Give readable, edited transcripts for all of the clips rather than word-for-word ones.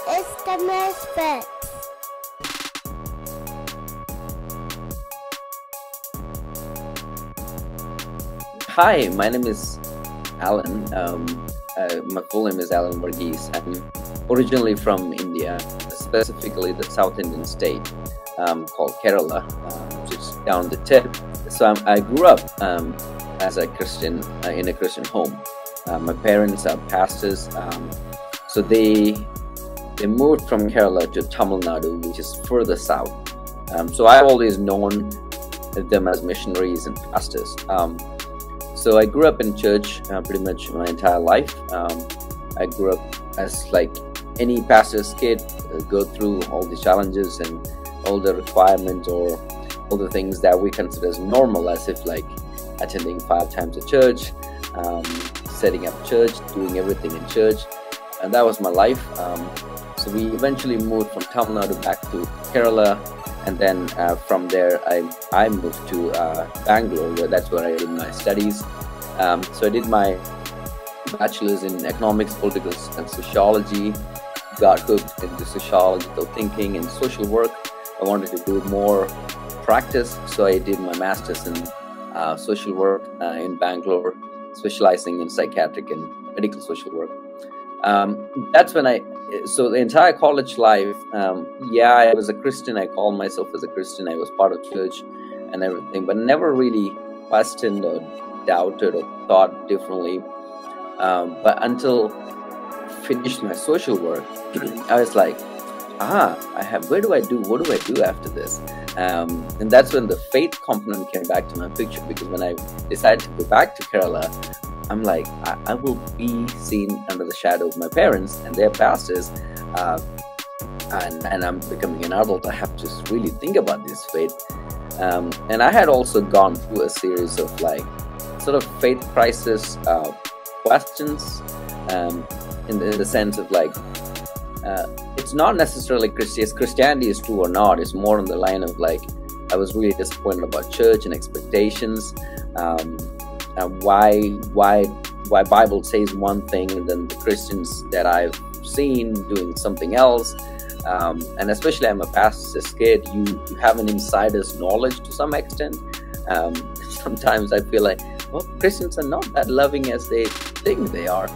It's the Misfits. Hi, my name is Allan. My full name is Allan Varghese. I'm originally from India, specifically the South Indian state called Kerala, which is down the tip. So I grew up as a Christian in a Christian home. My parents are pastors, so they moved from Kerala to Tamil Nadu, which is further south. So I've always known them as missionaries and pastors. So I grew up in church pretty much my entire life. I grew up as like any pastor's kid, go through all the challenges and all the requirements or all the things that we consider as normal, as if like attending 5 times a church, setting up church, doing everything in church. And that was my life. So we eventually moved from Tamil Nadu back to Kerala. And then from there, I moved to Bangalore, that's where I did my studies. So I did my bachelor's in economics, political and sociology, got hooked into sociological thinking and social work. I wanted to do more practice, so I did my master's in social work in Bangalore, specializing in psychiatric and medical social work. That's when so the entire college life, I was a Christian. I called myself as a Christian. I was part of church and everything, but never really questioned or doubted or thought differently. But until finished my social work, I was like, what do I do after this? And that's when the faith component came back to my picture, because when I decided to go back to Kerala, I'm like, I will be seen under the shadow of my parents and their pastors, and I'm becoming an adult. I have to really think about this faith. And I had also gone through a series of like sort of faith crisis questions, in the sense of like, it's not necessarily Christianity is true or not. It's more on the line of like, I was really disappointed about church and expectations. Why Bible says one thing and then the Christians that I've seen doing something else, and especially I'm a pastor's kid, you have an insider's knowledge to some extent. Sometimes I feel like, well, Christians are not that loving as they think they are.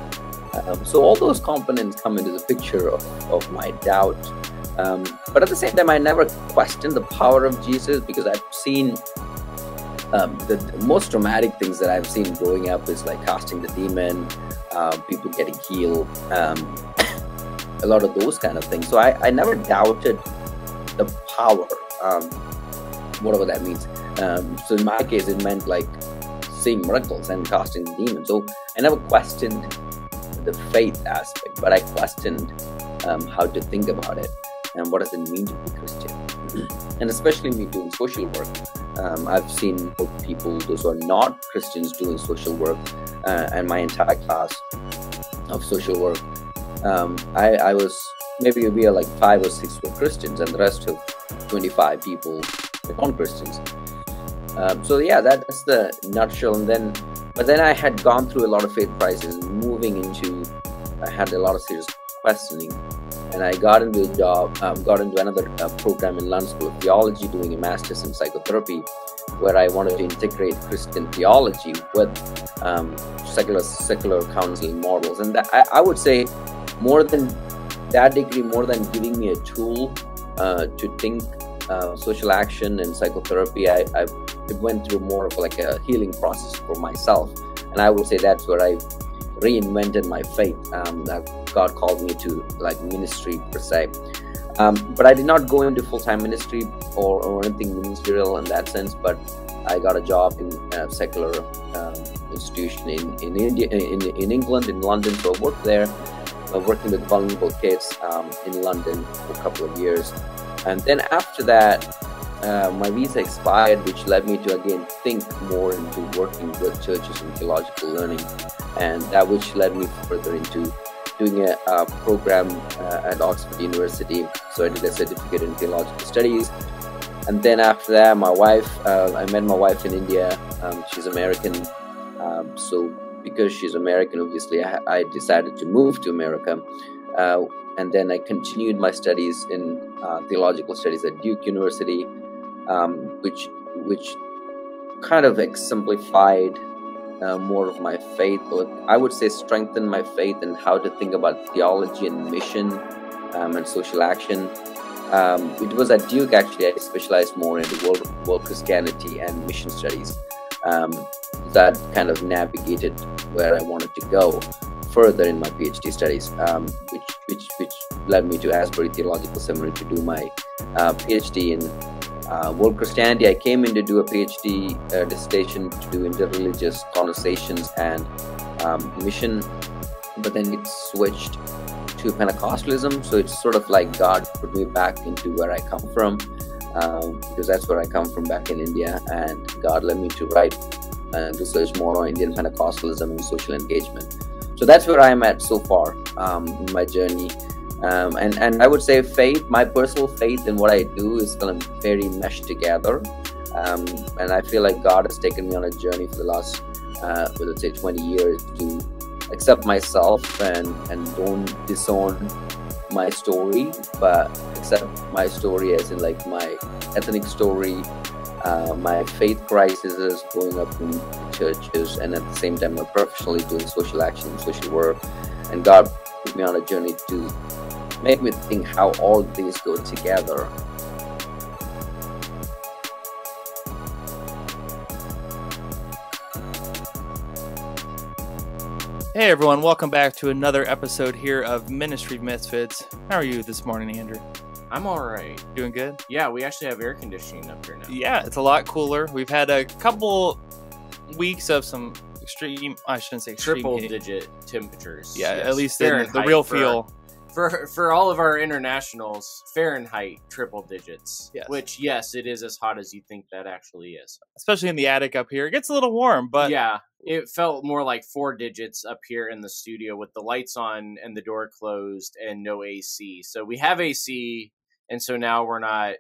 So all those components come into the picture of my doubt, but at the same time I never questioned the power of Jesus, because I've seen the most dramatic things that I've seen growing up is like casting the demon, people getting healed, a lot of those kind of things. So I never doubted the power, whatever that means. So in my case, it meant like seeing miracles and casting the demon. So I never questioned the faith aspect, but I questioned how to think about it and what does it mean to be Christian. And especially me doing social work, I've seen people, those who are not Christians, doing social work, and my entire class of social work, I was, maybe we are like 5 or 6 were Christians, and the rest of 25 people were non-Christians. So yeah, that's the nutshell. And but then I had gone through a lot of faith crises, I had a lot of serious questioning. And I got into a job, got into another program in London School of Theology, doing a master's in psychotherapy, where I wanted to integrate Christian theology with secular counseling models. And that, I would say, more than that degree, more than giving me a tool to think social action and psychotherapy, I went through more of like a healing process for myself. And I would say that's where I reinvented my faith. God called me to like ministry per se, but I did not go into full-time ministry or anything ministerial in that sense. But I got a job in a secular institution in India, in England, in London. So I worked there, working with vulnerable kids in London for a couple of years. And then after that, my visa expired, which led me to again think more into working with churches and theological learning, and that which led me further into doing a program at Oxford University. So I did a certificate in theological studies. And then after that, my wife, I met my wife in India. She's American. So because she's American, obviously, I decided to move to America. and then I continued my studies in theological studies at Duke University, which kind of exemplified more of my faith, or I would say strengthened my faith in how to think about theology and mission and social action. It was at Duke, actually, I specialized more in world Christianity and mission studies. That kind of navigated where I wanted to go further in my PhD studies, which led me to Asbury Theological Seminary to do my PhD in world Christianity. I came in to do a PhD dissertation to do interreligious conversations and mission, but then it switched to Pentecostalism. So it's sort of like God put me back into where I come from, because that's where I come from, back in India, and God led me to write and research more on Indian Pentecostalism and social engagement. So that's where I am at so far in my journey. And I would say faith, my personal faith in what I do is kind of very meshed together. And I feel like God has taken me on a journey for the last, let's say 20 years to accept myself and don't disown my story, but accept my story as in like my ethnic story, my faith crises growing up in churches, and at the same time I'm professionally doing social action and social work. And God put me on a journey to make me think how all these go together. Hey everyone, welcome back to another episode here of Ministry Misfits. How are you this morning, Andrew? I'm alright. Doing good? Yeah, we actually have air conditioning up here now. Yeah, it's a lot cooler. We've had a couple weeks of some extreme, I shouldn't say extreme triple heat. digit temperatures. Yeah, yes. at least in the real feel. For all of our internationals, Fahrenheit triple digits. Yes. Which, yes, it is as hot as you think that actually is. Especially in the attic up here. It gets a little warm, but... Yeah, it felt more like 4 digits up here in the studio with the lights on and the door closed and no AC. So we have AC, and so now we're not,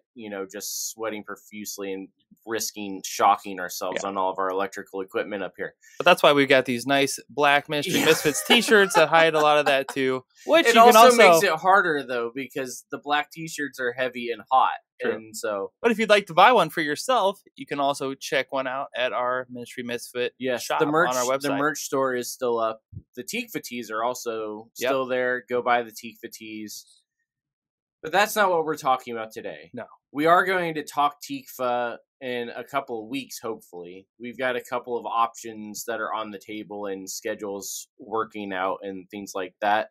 just sweating profusely and risking shocking ourselves on all of our electrical equipment up here. But that's why we've got these nice black Ministry Misfits t-shirts that hide a lot of that too. Which it you can also makes it harder though, because the black t-shirts are heavy and hot. True. And so, but if you'd like to buy one for yourself, you can also check one out at our Ministry Misfit shop on our website. The merch store is still up. The Tikva tees are also still there. Go buy the Tikva tees. But that's not what we're talking about today. No. We are going to talk Tikva in a couple of weeks, hopefully. We've got a couple of options that are on the table and schedules working out and things like that.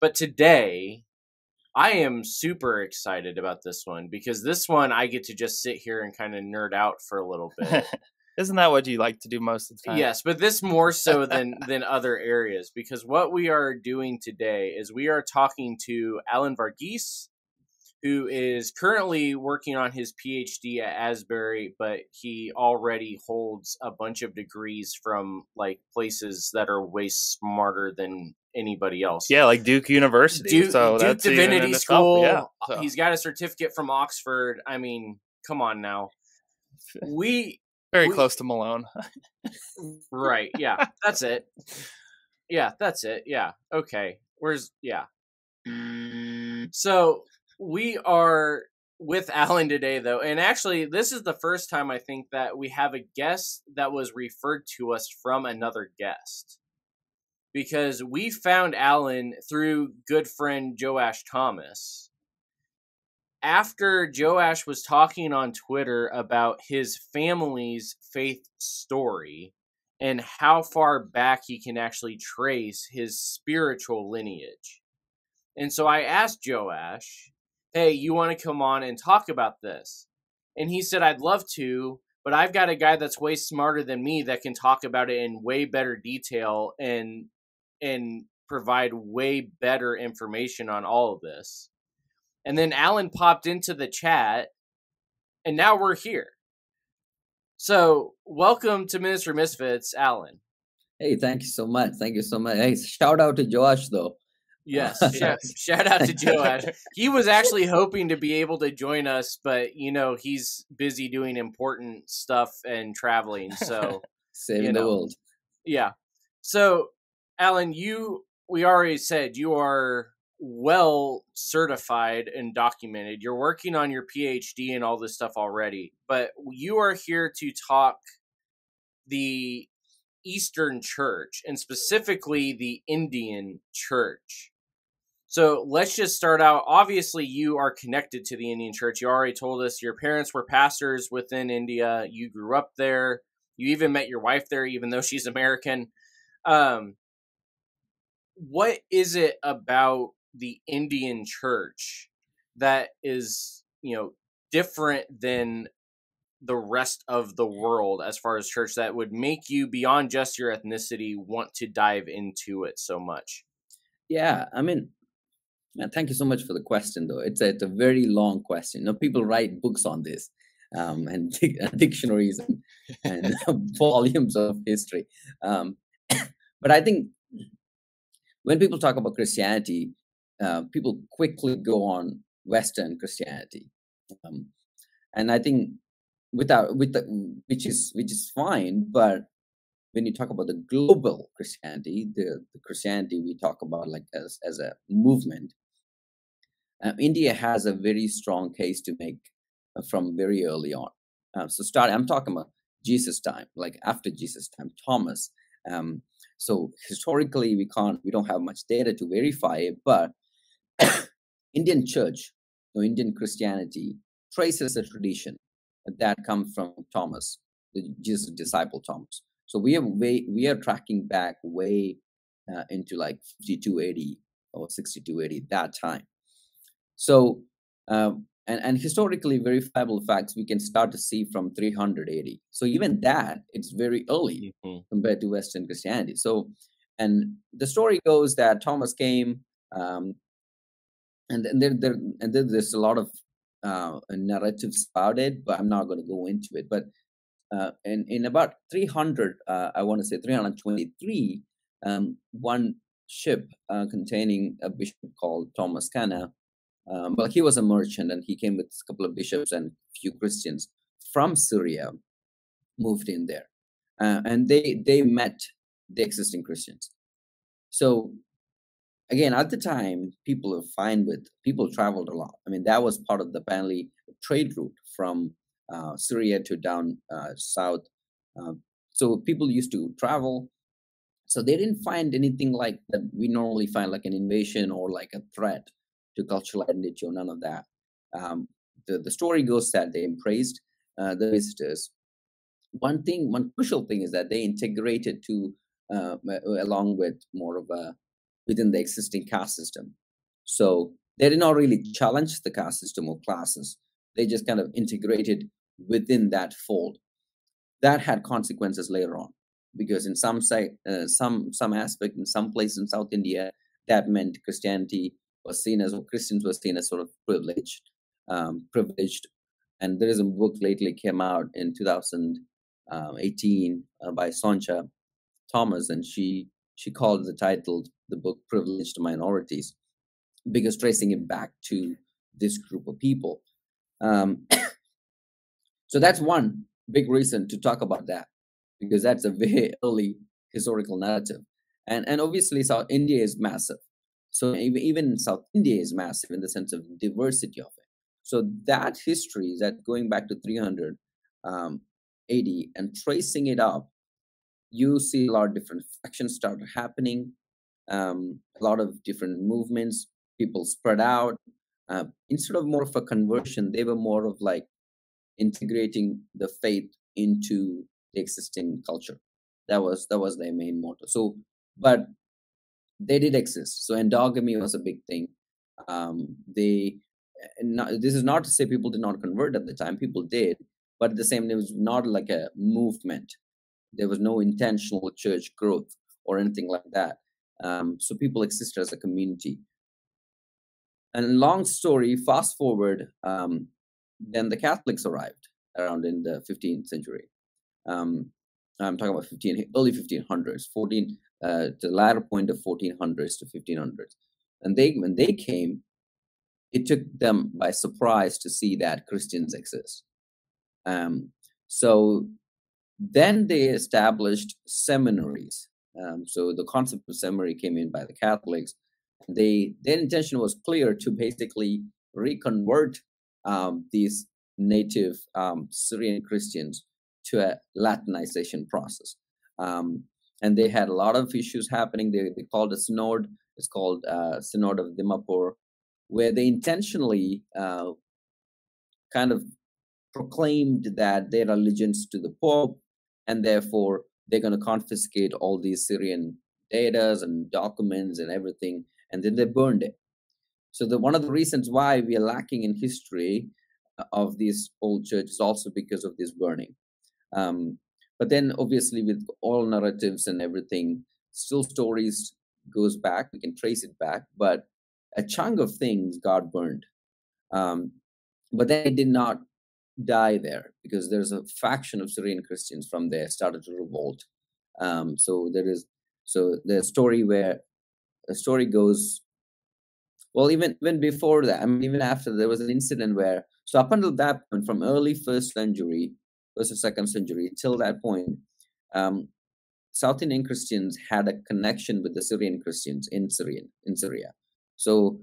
But today, I am super excited about this one, because this one I get to just sit here and kind of nerd out for a little bit. Isn't that what you like to do most of the time? Yes, but this more so than other areas, because what we are doing today is we are talking to Allan Varghese, who is currently working on his PhD at Asbury, but he already holds a bunch of degrees from like places that are way smarter than anybody else. Yeah, like Duke University. Duke that's Divinity School. Yeah, so. He's got a certificate from Oxford. I mean, come on now. Very close to Malone. Right. Yeah, that's it. Yeah, that's it. Yeah. Okay. So we are with Allan today, though. And actually, this is the first time I think that we have a guest that was referred to us from another guest. Because we found Allan through good friend Joash Thomas. After Joash was talking on Twitter about his family's faith story and how far back he can actually trace his spiritual lineage. And so I asked Joash, hey, you want to come on and talk about this? And he said, I'd love to, but I've got a guy that's way smarter than me that can talk about it in way better detail and provide way better information on all of this. And then Allan popped into the chat, and now we're here. So, welcome to Ministry Misfits, Allan. Hey, thank you so much. Thank you so much. Hey, shout out to Joash, though. Yes, shout out to Joash. He was actually hoping to be able to join us, but, he's busy doing important stuff and traveling, so... Saving the world. Yeah. So, Allan, we already said you are well certified and documented. You're working on your PhD and all this stuff already, but you are here to talk the Eastern Church, and specifically the Indian Church. So let's just start out. Obviously, you are connected to the Indian Church. You already told us your parents were pastors within India. You grew up there. You even met your wife there, even though she's American. What is it about the Indian Church that is, different than the rest of the world as far as church that would make you, beyond just your ethnicity, want to dive into it so much? Yeah, I mean, thank you so much for the question, though. It's a very long question. People write books on this, and dictionaries and volumes of history. But I think when people talk about Christianity, people quickly go on Western Christianity, and I think which is fine. But when you talk about the global Christianity, the Christianity we talk about like as a movement, India has a very strong case to make from very early on. I'm talking about Jesus' time, like after Jesus' time, Thomas. So historically, we don't have much data to verify it, but Indian church, Indian Christianity traces a tradition that comes from Thomas, the Jesus disciple Thomas. So we are tracking back way into like 5280 or 6280 that time. So and historically verifiable facts we can start to see from 380. So even that, it's very early compared to Western Christianity. So, and the story goes that Thomas came, and there's a lot of narratives about it, but I'm not going to go into it. But in about 300, I want to say 323, one ship containing a bishop called Thomas Cana. Well, he was a merchant, and he came with a couple of bishops and few Christians from Syria, moved in there, and they met the existing Christians. So again, at the time, people traveled a lot. I mean, that was part of the apparently trade route from Syria to down south. So people used to travel. So they didn't find anything like that we normally find, like an invasion or like a threat to cultural identity or none of that. The story goes that they embraced the visitors. One crucial thing is that they integrated along with more of a within the existing caste system. So they did not really challenge the caste system or classes. They just kind of integrated within that fold. That had consequences later on, because in some aspect, in some place in South India, that meant Christianity was seen as, or Christians were seen as sort of privileged. And there is a book lately came out in 2018 by Soncha Thomas, and she called the book "Privileged Minorities," because tracing it back to this group of people. So that's one big reason to talk about that, because that's a very early historical narrative, and obviously South India is massive. So even South India is massive in the sense of diversity of it. So that history is that going back to 300 AD and tracing it up, you see a lot of different factions start happening, a lot of different movements, people spread out. Instead of more of a conversion, they were more of like integrating the faith into the existing culture. That was their main motto. So, but they did exist. So endogamy was a big thing. This is not to say people did not convert at the time. People did, but at the same time, it was not like a movement. There was no intentional church growth or anything like that. So people existed as a community. And long story, fast forward, then the Catholics arrived around in the 15th century. I'm talking about early 1500s, to the latter point of 1400s to 1500s. And when they came, it took them by surprise to see that Christians exist. So then they established seminaries. So the concept of seminary came in by the Catholics. Their intention was clear to basically reconvert these native Syrian Christians to a Latinization process. And they had a lot of issues happening. They called a synod. It's called Synod of Dimapur, where they intentionally kind of proclaimed that their allegiance to the Pope, and therefore they're going to confiscate all these Syrian data and documents and everything, and then they burned it. So one of the reasons why we are lacking in history of these old churches also because of this burning. But then obviously with all narratives and everything, still stories goes back, we can trace it back, but a chunk of things got burned. But then it did not die there, because there's a faction of Syrian Christians from there started to revolt. So the story goes, well, even before that, I mean, even after, there was an incident where, so up until that point, from early first or second century, till that point, South Indian Christians had a connection with the Syrian Christians in Syria. So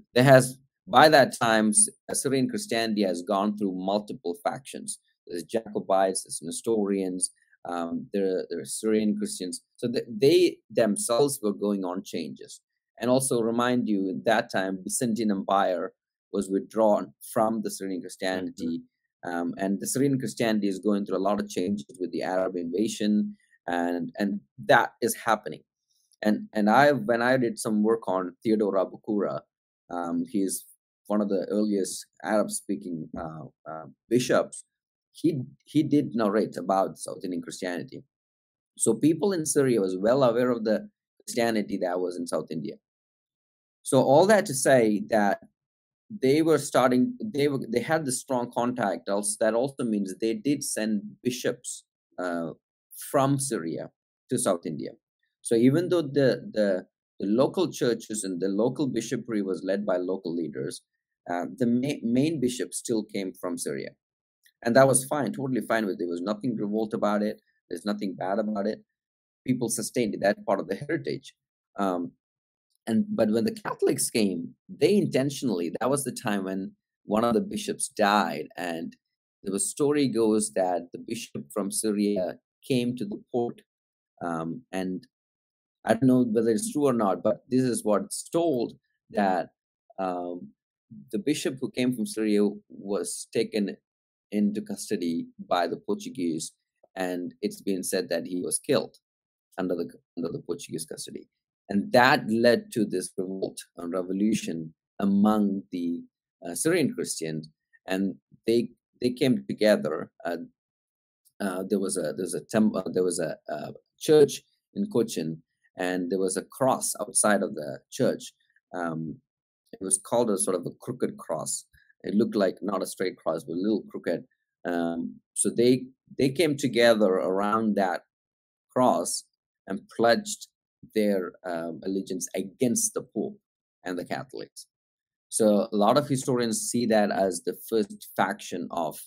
by that time, Syrian Christianity has gone through multiple factions. There's Jacobites, there's Nestorians, there are Syrian Christians. So they themselves were going on changes. And also remind you, at that time, Byzantine Empire was withdrawn from the Syrian Christianity. And the Syrian Christianity is going through a lot of changes with the Arab invasion, and that is happening. And when I did some work on Theodore Abukura, he's one of the earliest Arab-speaking bishops. He did narrate about South Indian Christianity. So people in Syria was well aware of the Christianity that was in South India. So all that to say that they had the strong contact. Also, that also means they did send bishops from Syria to South India. So even though the local churches and the local bishopry was led by local leaders, the main bishop still came from Syria. And that was fine, totally fine with it. There was nothing revolt about it. There's nothing bad about it. People sustained that part of the heritage. But when the Catholics came, they intentionally, that was the time when one of the bishops died. And the story goes that the bishop from Syria came to the port. And I don't know whether it's true or not, but this is what's told, that the bishop who came from Syria was taken into custody by the Portuguese, and it's been said that he was killed under the Portuguese custody. And that led to this revolt and revolution among the Syrian Christians, and they came together. There was a church in Cochin, and there was a cross outside of the church. It was called a sort of a crooked cross. It looked like not a straight cross, but a little crooked. So they came together around that cross and pledged their allegiance against the Pope and the Catholics. So a lot of historians see that as the first faction of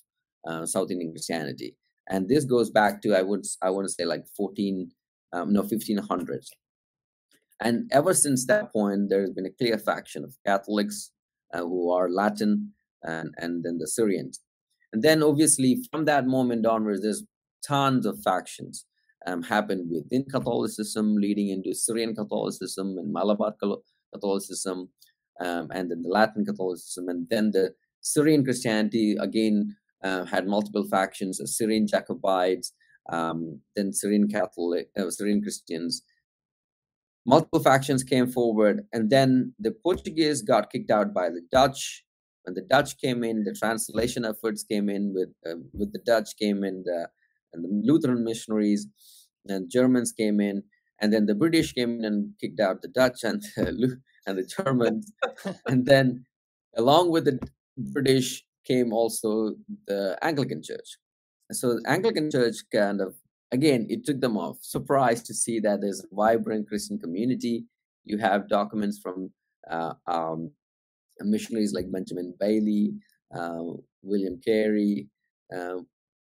South Indian Christianity, and this goes back to I want to say like 1500s. And ever since that point, there has been a clear faction of Catholics who are Latin, and then the Syrians. And then obviously from that moment onwards, there's tons of factions happened within Catholicism, leading into Syrian Catholicism and Malabar Catholicism, and then the Latin Catholicism. And then the Syrian Christianity, again, had multiple factions, Syrian Jacobites, then Syrian Christians. Multiple factions came forward, and then the Portuguese got kicked out by the Dutch. When the Dutch came in, the translation efforts came in with the Dutch came in, and the Lutheran missionaries, and Germans came in, and then the British came in and kicked out the Dutch and the Germans, and then along with the British came also the Anglican Church. So the Anglican Church kind of, again, it took them off surprise to see that there's a vibrant Christian community. You have documents from missionaries like Benjamin Bailey, William Carey,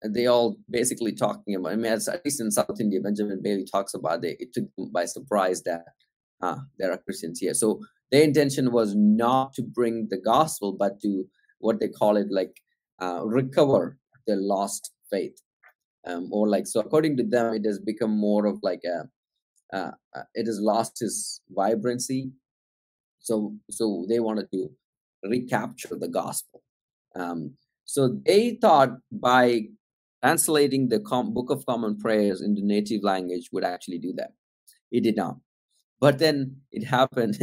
and they all basically talking about, I mean, at least in South India, Benjamin Bailey talks about it took them by surprise that there are Christians here. So Their intention was not to bring the gospel, but to what they call it, like recover their lost faith, or like, so according to them, it has become more of like it has lost its vibrancy. So they wanted to recapture the gospel. So they thought by translating the Book of Common Prayers into native language would actually do that. It did not. But then it happened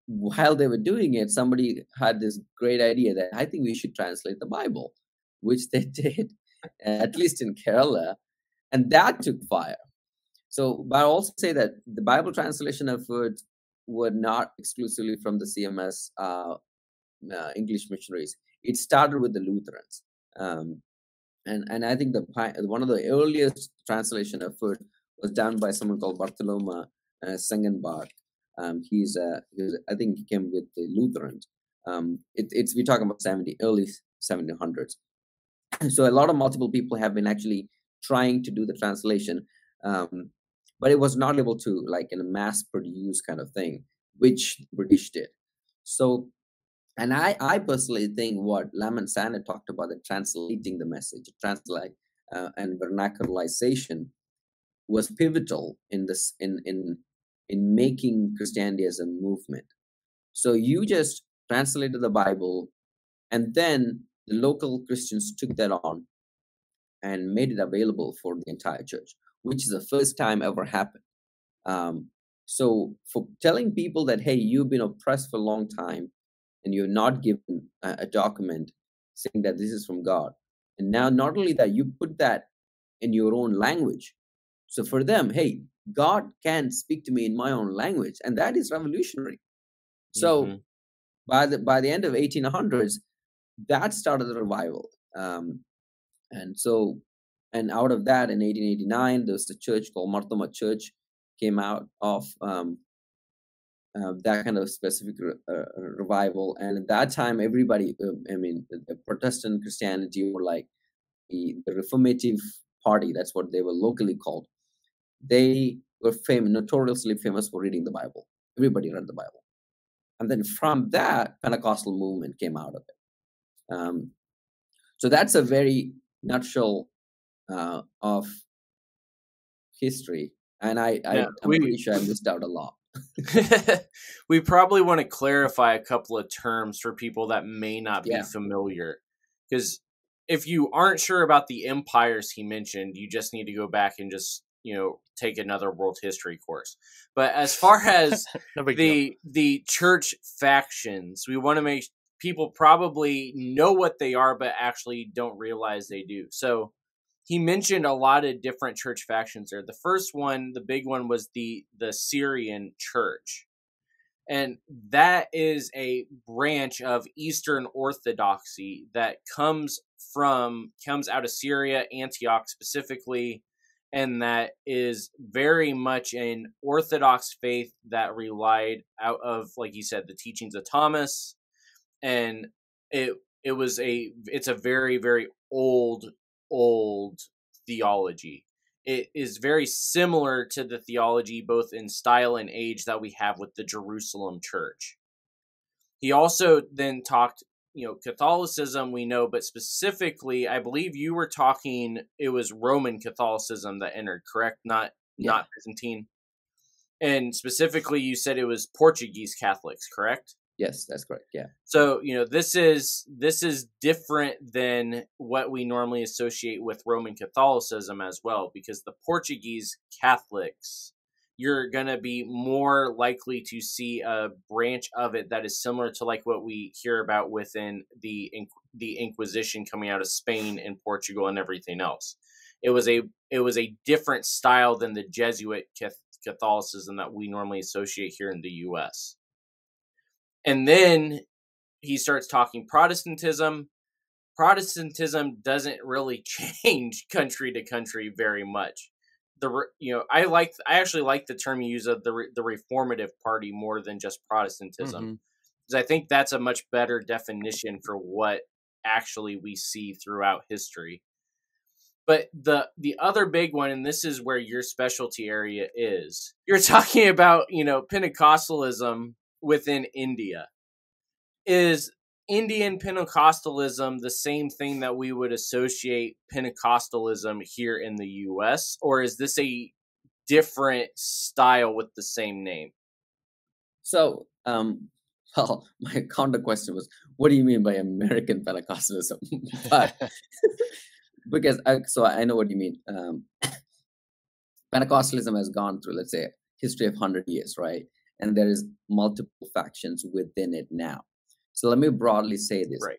while they were doing it, somebody had this great idea that I think we should translate the Bible, which they did, at least in Kerala, and that took fire. So, but I'll also say that the Bible translation efforts were not exclusively from the CMS English missionaries. It started with the Lutherans, and I think one of the earliest translation effort was done by someone called Bartholomew Sengenbach. I think he came with the Lutherans. We're talking about early 1700s. So a lot of multiple people have been actually trying to do the translation, but it was not able to, like, in a mass produce kind of thing, which the British did. So, and I personally think what Laman Sanneh talked about, the translating the message, and vernacularization, was pivotal in this in making Christianity as a movement. So you just translated the Bible, and then the local Christians took that on and made it available for the entire church, which is the first time ever happened. So for telling people that, hey, you've been oppressed for a long time and you're not given a document saying that this is from God, and now not only that, you put that in your own language. So for them, hey, God can speak to me in my own language, and that is revolutionary. So by the end of 1800s, that started the revival, and out of that, in 1889, there was a church called Marthoma Church came out of that kind of specific revival. And at that time, everybody, the Protestant Christianity, or like the Reformative Party, that's what they were locally called. They were notoriously famous for reading the Bible. Everybody read the Bible. And then from that, Pentecostal movement came out of it. So that's a very nutshell of history. And I'm pretty sure I missed out a lot. We probably want to clarify a couple of terms for people that may not be familiar. Because if you aren't sure about the empires he mentioned, you just need to go back and just, take another world history course. But as far as the church factions, we want to make people probably know what they are, but actually don't realize they do. So he mentioned a lot of different church factions there. The first one, the big one, was the Syrian church. And that is a branch of Eastern Orthodoxy that comes out of Syria, Antioch specifically, and that is very much an Orthodox faith that relied out of, like you said, the teachings of Thomas. And it's a very, very old theology. It is very similar to the theology, both in style and age, that we have with the Jerusalem church. He also then talked, Catholicism we know, but specifically, I believe you were talking, it was Roman Catholicism that entered, correct? Not Byzantine. And specifically, you said it was Portuguese Catholics, correct? Yes, that's correct. Yeah. So, this is different than what we normally associate with Roman Catholicism as well, because the Portuguese Catholics, you're going to be more likely to see a branch of it that is similar to like what we hear about within the Inquisition coming out of Spain and Portugal and everything else. It was a different style than the Jesuit Catholicism that we normally associate here in the U.S. And then he starts talking Protestantism. Protestantism doesn't really change country to country very much. I actually like the term you use of the Reformative Party more than just Protestantism, because I think that's a much better definition for what actually we see throughout history. But the other big one, and this is where your specialty area is, you're talking about Pentecostalism, within India. Is Indian Pentecostalism the same thing that we would associate Pentecostalism here in the U.S., or is this a different style with the same name? So, well, my counter question was, what do you mean by American Pentecostalism? But because I know what you mean. Pentecostalism has gone through, let's say, a history of 100 years, right? And there is multiple factions within it now. So let me broadly say this. Right.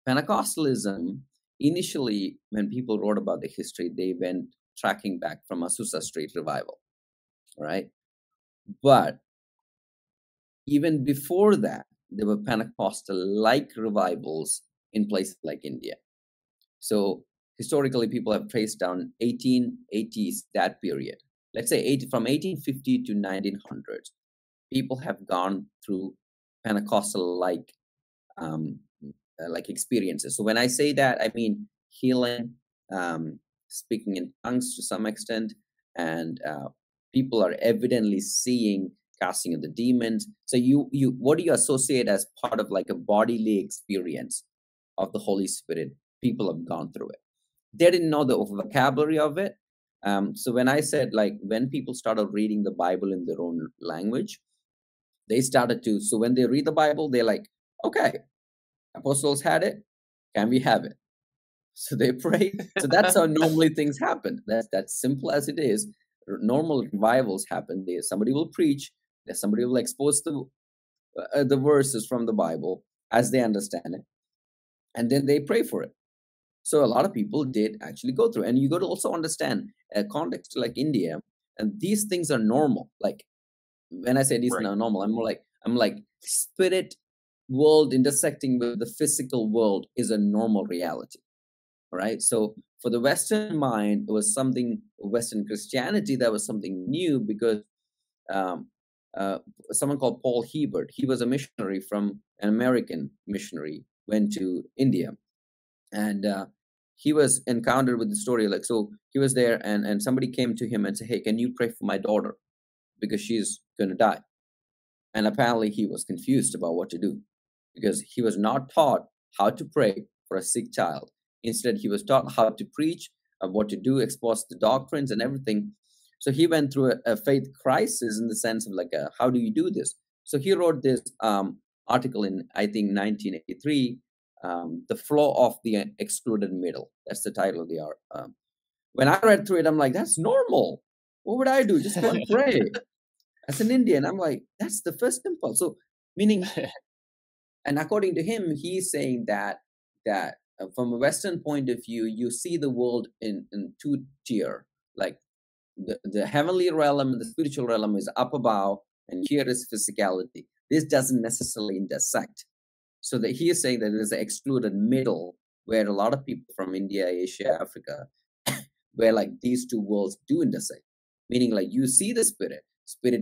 Pentecostalism, initially, when people wrote about the history, they went tracking back from Azusa Street revival, right? But even before that, there were Pentecostal-like revivals in places like India. So historically, people have traced down 1880s, that period. Let's say from 1850 to 1900, people have gone through Pentecostal-like like experiences. So when I say that, I mean healing, speaking in tongues to some extent, and people are evidently seeing casting of the demons. So you what do you associate as part of like a bodily experience of the Holy Spirit? People have gone through it. They didn't know the vocabulary of it. So when I said, like, when people started reading the Bible in their own language, they started to, so when they read the Bible, they're like, okay, apostles had it, can we have it? So they pray. So that's how normally things happen. That's simple as it is. Normal revivals happen. Somebody will preach, somebody will expose the verses from the Bible as they understand it, and then they pray for it. So a lot of people did actually go through. And you got to also understand a context like India, and these things are normal. Like when I say these are normal, I'm like spirit world intersecting with the physical world is a normal reality. Right? So for the Western mind, it was something, Western Christianity, that was something new, because someone called Paul Hebert, he was a missionary, from an American missionary, went to India. And he was encountered with the story, like, so he was there, and somebody came to him and said, hey, can you pray for my daughter? Because she's going to die. And apparently he was confused about what to do, because he was not taught how to pray for a sick child. Instead, he was taught how to preach, what to do, expose the doctrines and everything. So he went through a faith crisis, in the sense of like, how do you do this? So he wrote this article in, I think, 1983, The Flow of the Excluded Middle. That's the title of the art. When I read through it, I'm like, that's normal. What would I do? Just go and pray. As an Indian, I'm like, that's the first impulse. So meaning, and according to him, he's saying that from a Western point of view, you see the world in two tier, like the heavenly realm and the spiritual realm is up above, and here is physicality. This doesn't necessarily intersect. So that he is saying that there's an excluded middle, where a lot of people from India, Asia, Africa, where like these two worlds do intersect. Meaning, like, you see the spirit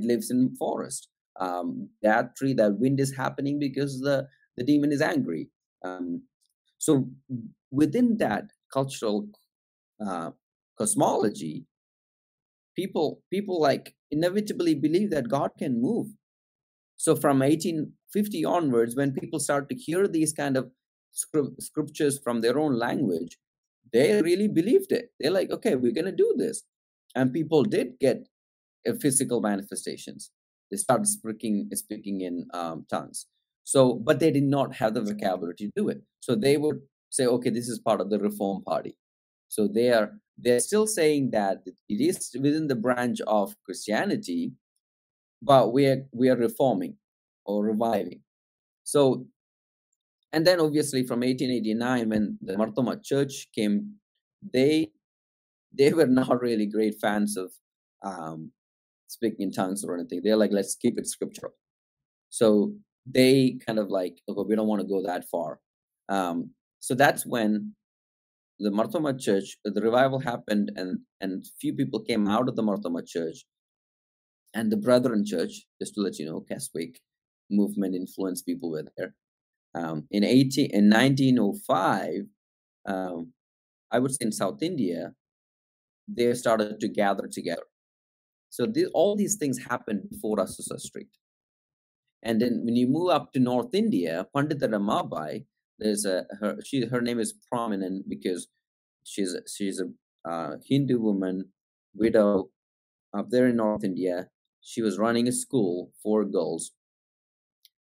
lives in forest. That tree, that wind is happening because the demon is angry. So within that cultural cosmology, people like inevitably believe that God can move. So from 1850 onwards, when people start to hear these kind of scriptures from their own language, they really believed it. They're like, okay, we're going to do this. And people did get physical manifestations. They started speaking in tongues. So, but they did not have the vocabulary to do it. So they would say, okay, this is part of the Reform Party. So they're still saying that it is within the branch of Christianity, but we are reforming or reviving. So, and then obviously from 1889, when the Marthoma Church came, they were not really great fans of speaking in tongues or anything. They're like, let's keep it scriptural. So they kind of like, okay, we don't want to go that far. So that's when the Marthoma Church, the revival happened, and few people came out of the Marthoma Church, and the Brethren Church, just to let you know, Keswick movement influenced people were there. In 1905, I would say in South India, they started to gather together. So all these things happened before Azusa Street. And then when you move up to North India, Pandita Ramabai, her name is prominent because she's a Hindu woman, widow, up there in North India. She was running a school for girls,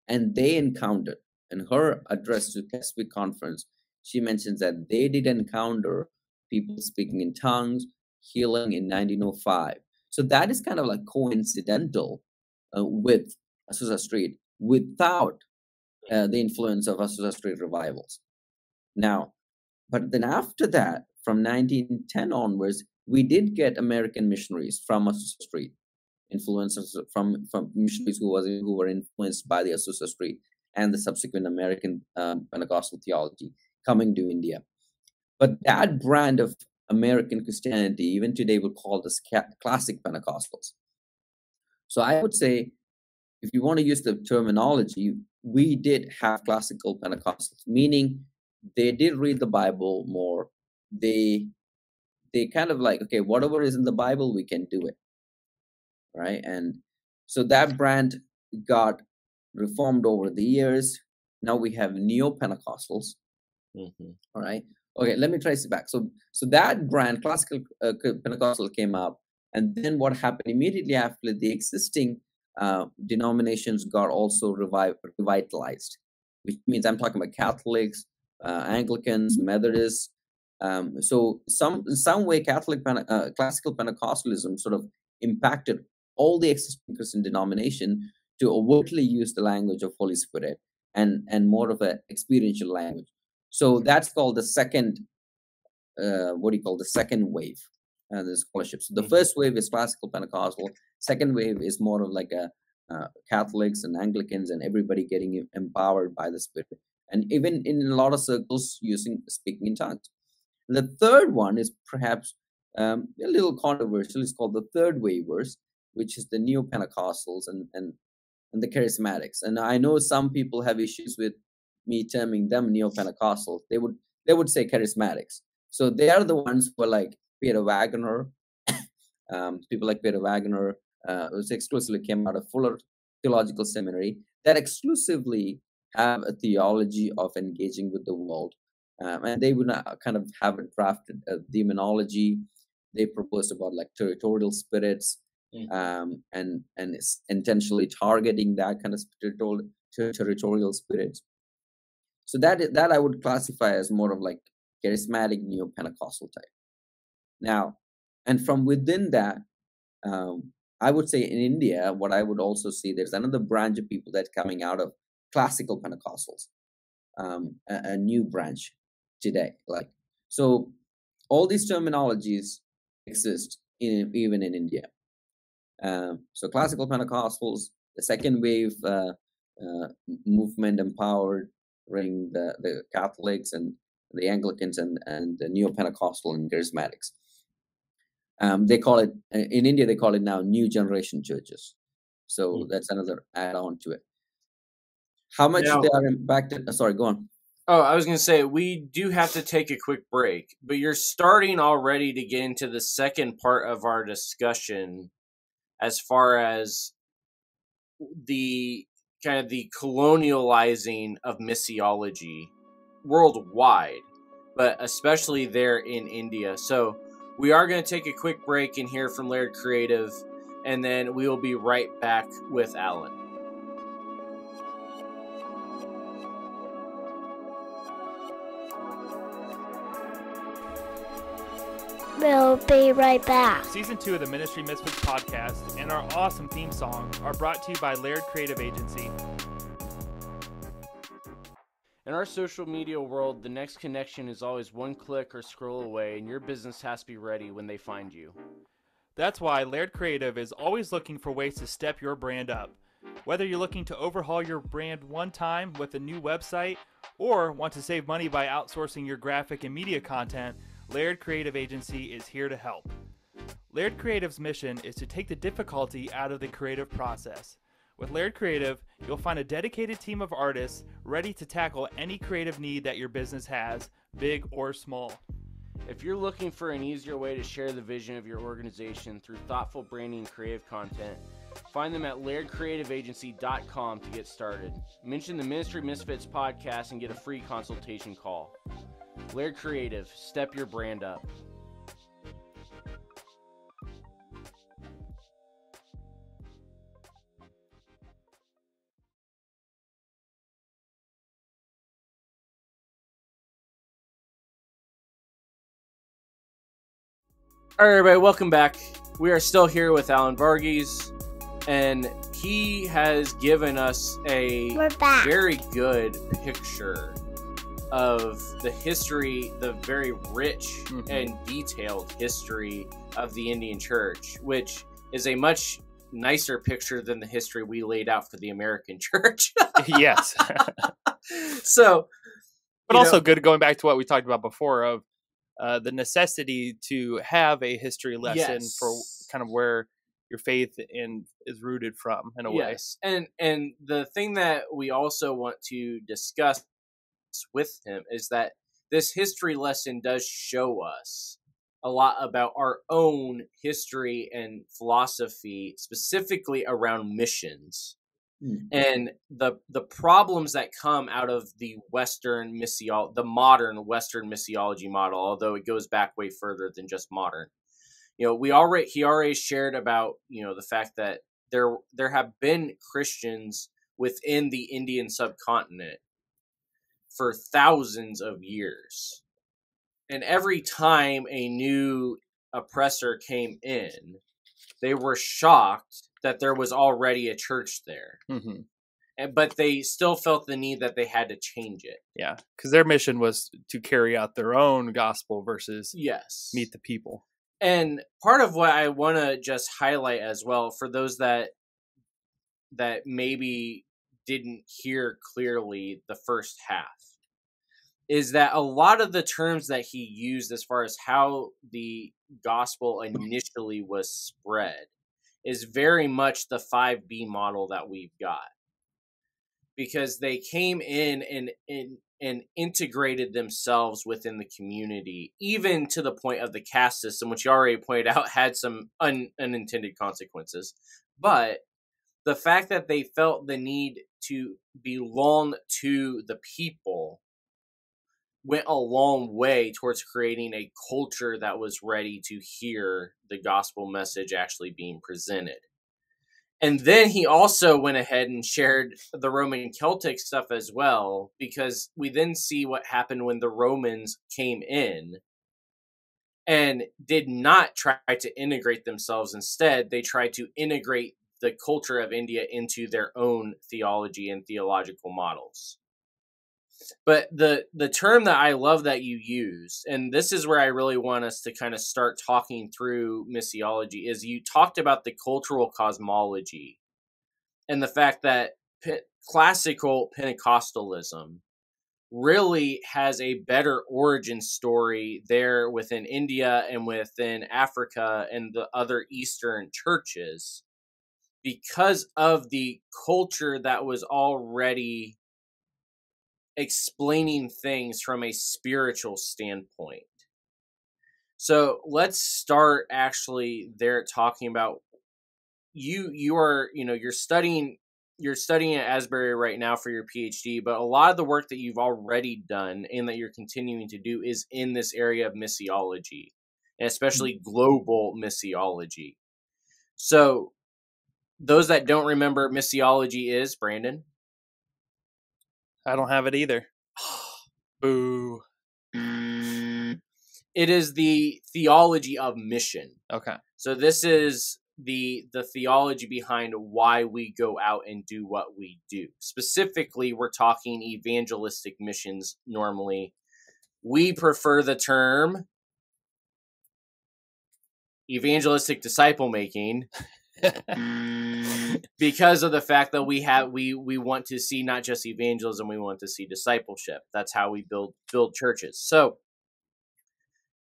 and they encountered, in her address to Keswick Conference, she mentions that they did encounter people speaking in tongues, healing in 1905. So that is kind of like coincidental with Azusa Street without the influence of Azusa Street revivals. Now, but then after that, from 1910 onwards, we did get American missionaries from Azusa Street, influencers from missionaries who were influenced by the Azusa Street and the subsequent American Pentecostal theology coming to India. But that brand of American Christianity, even today, would call this classic Pentecostals. So I would say, if you want to use the terminology, we did have classical Pentecostals, meaning they did read the Bible more. They kind of like, okay, whatever is in the Bible, we can do it, right? And so that brand got reformed over the years. Now we have neo-Pentecostals. Mm-hmm. All right. Okay, let me trace it back. So that brand, classical Pentecostal, came up, and then what happened immediately after, the existing denominations got also revitalized, which means I'm talking about Catholics, Anglicans, Methodists. So in some way, classical Pentecostalism sort of impacted all the existing Christian denomination to overtly use the language of Holy Spirit and more of an experiential language. So that's called the second, the second wave, the scholarship. So the first wave is classical Pentecostal. Second wave is more of like Catholics and Anglicans and everybody getting empowered by the Spirit. And even in a lot of circles speaking in tongues. And the third one is perhaps a little controversial. It's called the third wavers, which is the neo-Pentecostals and the charismatics. And I know some people have issues with me terming them neo-Pentecostal. They would say charismatics. So they are the ones who are like Peter Wagner, people like Peter Wagner, who exclusively came out of Fuller Theological Seminary, that exclusively have a theology of engaging with the world. And they would kind of have it drafted demonology. They proposed about like territorial spirits, and intentionally targeting that kind of territorial spirits. So that I would classify as more of like charismatic neo-Pentecostal type. Now, and from within that, I would say in India, what I would also see, there's another branch of people that's coming out of classical Pentecostals, a new branch today. Like, so all these terminologies exist even in India. So classical Pentecostals, the second wave movement empowering the Catholics and the Anglicans and the neo-Pentecostal and charismatics. They call it, in India, they call it now new generation churches. So that's another add-on to it. How much they are impacted? Sorry, go on. Oh, I was going to say, we do have to take a quick break, but you're starting already to get into the second part of our discussion as far as the kind of the colonializing of missiology worldwide, but especially there in India. So we are going to take a quick break and hear from Laird Creative, and then we will be right back with Allan. We'll be right back. Season 2 of the Ministry Misfits podcast and our awesome theme song are brought to you by Laird Creative Agency. In our social media world, the next connection is always one click or scroll away, and your business has to be ready when they find you. That's why Laird Creative is always looking for ways to step your brand up. Whether you're looking to overhaul your brand one time with a new website or want to save money by outsourcing your graphic and media content, Laird Creative Agency is here to help. Laird Creative's mission is to take the difficulty out of the creative process. With Laird Creative, you'll find a dedicated team of artists ready to tackle any creative need that your business has, big or small. If you're looking for an easier way to share the vision of your organization through thoughtful branding and creative content, Find them at lairdcreativeagency.com to get started. Mention the Ministry Misfits podcast and get a free consultation call. Laird Creative, step your brand up. All right, everybody, welcome back. We are still here with Allan Varghese, and he has given us a We're back. very good picture of the history, the very rich and detailed history of the Indian Church, which is a much nicer picture than the history we laid out for the American Church. Yes. So, But also good going back to what we talked about before of the necessity to have a history lesson for kind of where your faith is rooted from in a way. Yes. And the thing that we also want to discuss with him is that this history lesson does show us a lot about our own history and philosophy, specifically around missions. And the problems that come out of the the modern Western missiology model, although it goes back way further than just modern. You know, he already shared about, you know, the fact that there have been Christians within the Indian subcontinent for thousands of years. And every time a new oppressor came in, they were shocked that there was already a church there. But they still felt the need that they had to change it. Yeah, because their mission was to carry out their own gospel versus meet the people. And part of what I want to just highlight as well, for those that maybe didn't hear clearly the first half, is that a lot of the terms that he used as far as how the gospel initially was spread is very much the 5B model that we've got. Because they came in and integrated themselves within the community, even to the point of the caste system, which you already pointed out had some unintended consequences. But the fact that they felt the need to belong to the people went a long way towards creating a culture that was ready to hear the gospel message actually being presented. And then he also went ahead and shared the Roman Celtic stuff as well, because we then see what happened when the Romans came in and did not try to integrate themselves. Instead, they tried to integrate the culture of India into their own theology and theological models. But the term that I love that you used, and this is where I really want us to kind of start talking through missiology, is you talked about the cultural cosmology and the fact that classical Pentecostalism really has a better origin story there within India and within Africa and the other Eastern churches because of the culture that was already explaining things from a spiritual standpoint. So let's start actually there talking about you're studying at Asbury right now for your PhD, but a lot of the work that you've already done and that you're continuing to do is in this area of missiology, and especially global missiology. So those that don't remember missiology is, Brandon? I don't have it either. Boo. It is the theology of mission. Okay. So this is the theology behind why we go out and do what we do. Specifically, we're talking evangelistic missions normally. We prefer the term evangelistic disciple making because of the fact that we want to see not just evangelism, we want to see discipleship. That's how we build churches. So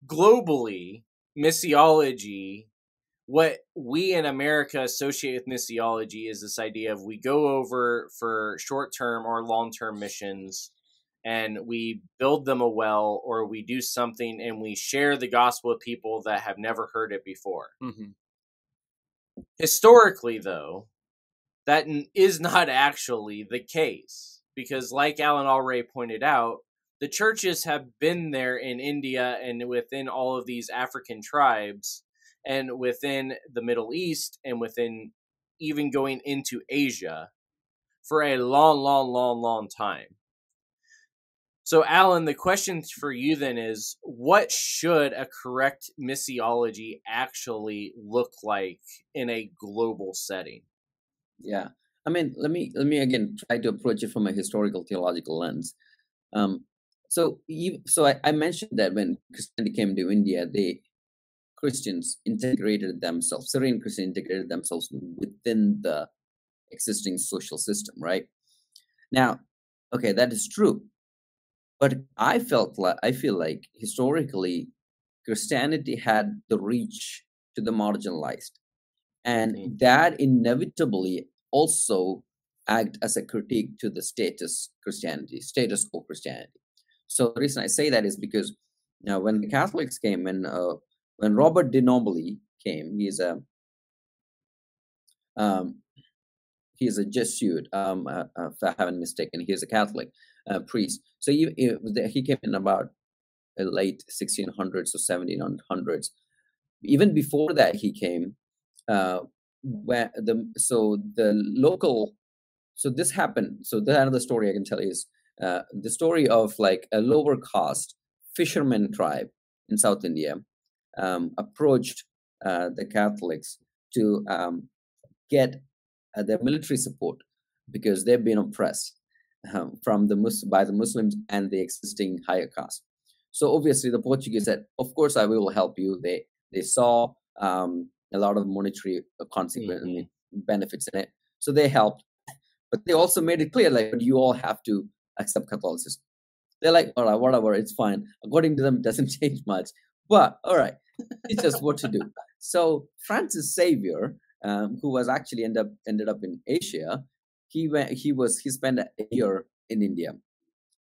globally, missiology, what we in America associate with missiology is this idea of we go over for short-term or long-term missions and we build them a well, or we do something and we share the gospel with people that have never heard it before. Mm-hmm. Historically, though, that is not actually the case, because like Alan already pointed out, the churches have been there in India and within all of these African tribes and within the Middle East and within even going into Asia for a long time. So, Alan, the question for you then is, what should a correct missiology actually look like in a global setting? Yeah, I mean, let me again try to approach it from a historical theological lens. I mentioned that when Christianity came to India, Christians integrated themselves, Syrian Christians integrated themselves within the existing social system, right? Now, okay, that is true, but I feel like historically Christianity had the reach to the marginalized, and that inevitably also act as a critique to the status quo Christianity. So the reason I say that is because now when the Catholics came, when Robert de Nobili came, he's a Jesuit, if I haven't mistaken. He's a Catholic priest. So he came in about late 1600s or 1700s. Even before that, he came. This happened. So the another story I can tell you is the story of like a lower caste fisherman tribe in South India approached the Catholics to get their military support because they've been oppressed by the Muslims and the existing higher caste. So obviously the Portuguese said, "Of course, I will help you." They saw a lot of monetary benefits in it, so they helped. But they also made it clear, like, but you all have to accept Catholicism. They're like, all right, whatever, it's fine. According to them, it doesn't change much. But all right, it's just what to do. So Francis Xavier, who was actually ended up in Asia, he spent a year in India.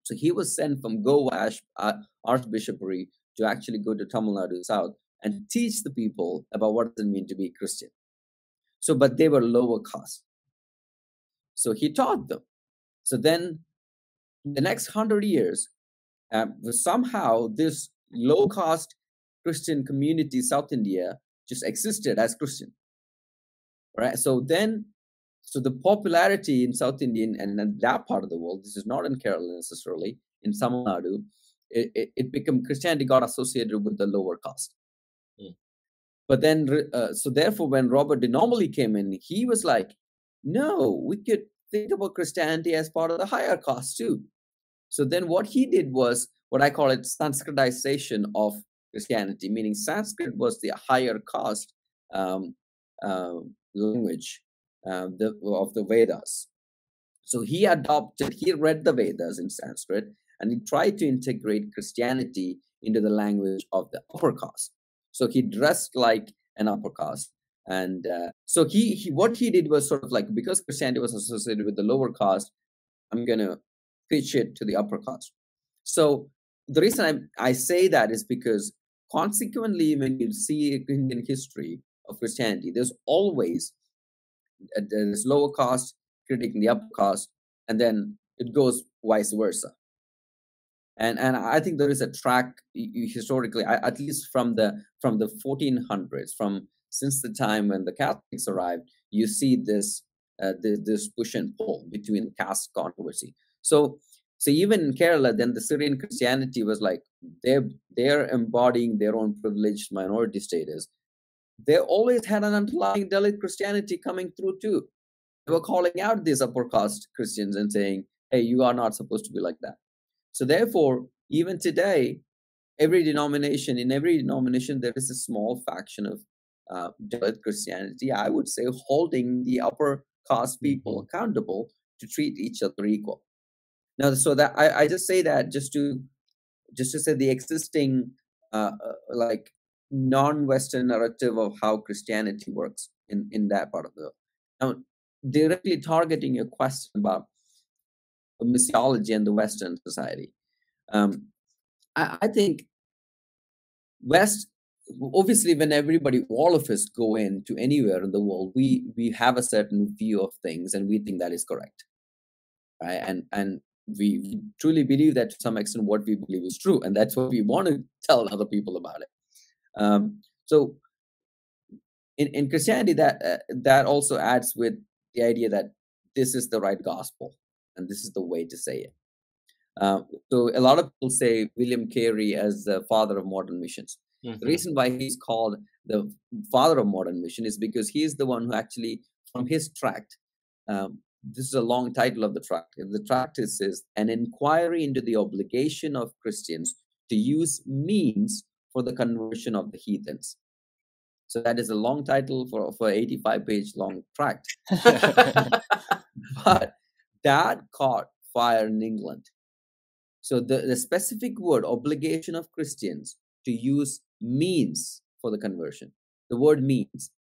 So he was sent from Goa Archbishopry to actually go to Tamil Nadu South and teach the people about what does it mean to be Christian. So, but they were lower caste. So he taught them. So then the next 100 years, somehow this low caste Christian community, South India, just existed as Christian. Right. So the popularity in South Indian and that part of the world, this is not in Kerala necessarily, in Tamil Nadu, it became Christianity got associated with the lower caste. But then, so therefore, when Robert de Nobili came in, he was like, no, we could think about Christianity as part of the higher caste too. So then what he did was what I call it Sanskritization of Christianity, meaning Sanskrit was the higher caste language of the Vedas. So he read the Vedas in Sanskrit, and he tried to integrate Christianity into the language of the upper caste. So he dressed like an upper caste. And so what he did was sort of like, because Christianity was associated with the lower caste, I'm going to pitch it to the upper caste. So the reason I say that is because consequently, when you see Indian history of Christianity, there's always this lower caste critiquing the upper caste, and then it goes vice versa. And I think there is a track historically, at least from the 1400s, since the time when the Catholics arrived, you see this push and pull between caste controversy. So even in Kerala, then the Syrian Christianity was like they're embodying their own privileged minority status. They always had an underlying Dalit Christianity coming through too. They were calling out these upper caste Christians and saying, "Hey, you are not supposed to be like that." So therefore, even today, in every denomination, there is a small faction of Dalit Christianity, I would say, holding the upper caste people accountable to treat each other equal. Now, so that I just say that just to say the existing like non-Western narrative of how Christianity works in that part of the world. Now, directly targeting your question about missiology and the Western society. I think West obviously, when all of us go into anywhere in the world, we have a certain view of things, and we think that is correct, right? And we truly believe that to some extent what we believe is true, and that's what we want to tell other people about it. So in Christianity, that also adds with the idea that this is the right gospel and this is the way to say it. So a lot of people say William Carey as the father of modern missions. Mm-hmm. The reason why he's called the father of modern mission is because he is the one who actually, from his tract, this is a long title of the tract. The tract is an inquiry into the obligation of Christians to use means for the conversion of the heathens. So that is a long title for 85-page long tract. But that caught fire in England. So the specific word, obligation of Christians to use means for the conversion. The word means.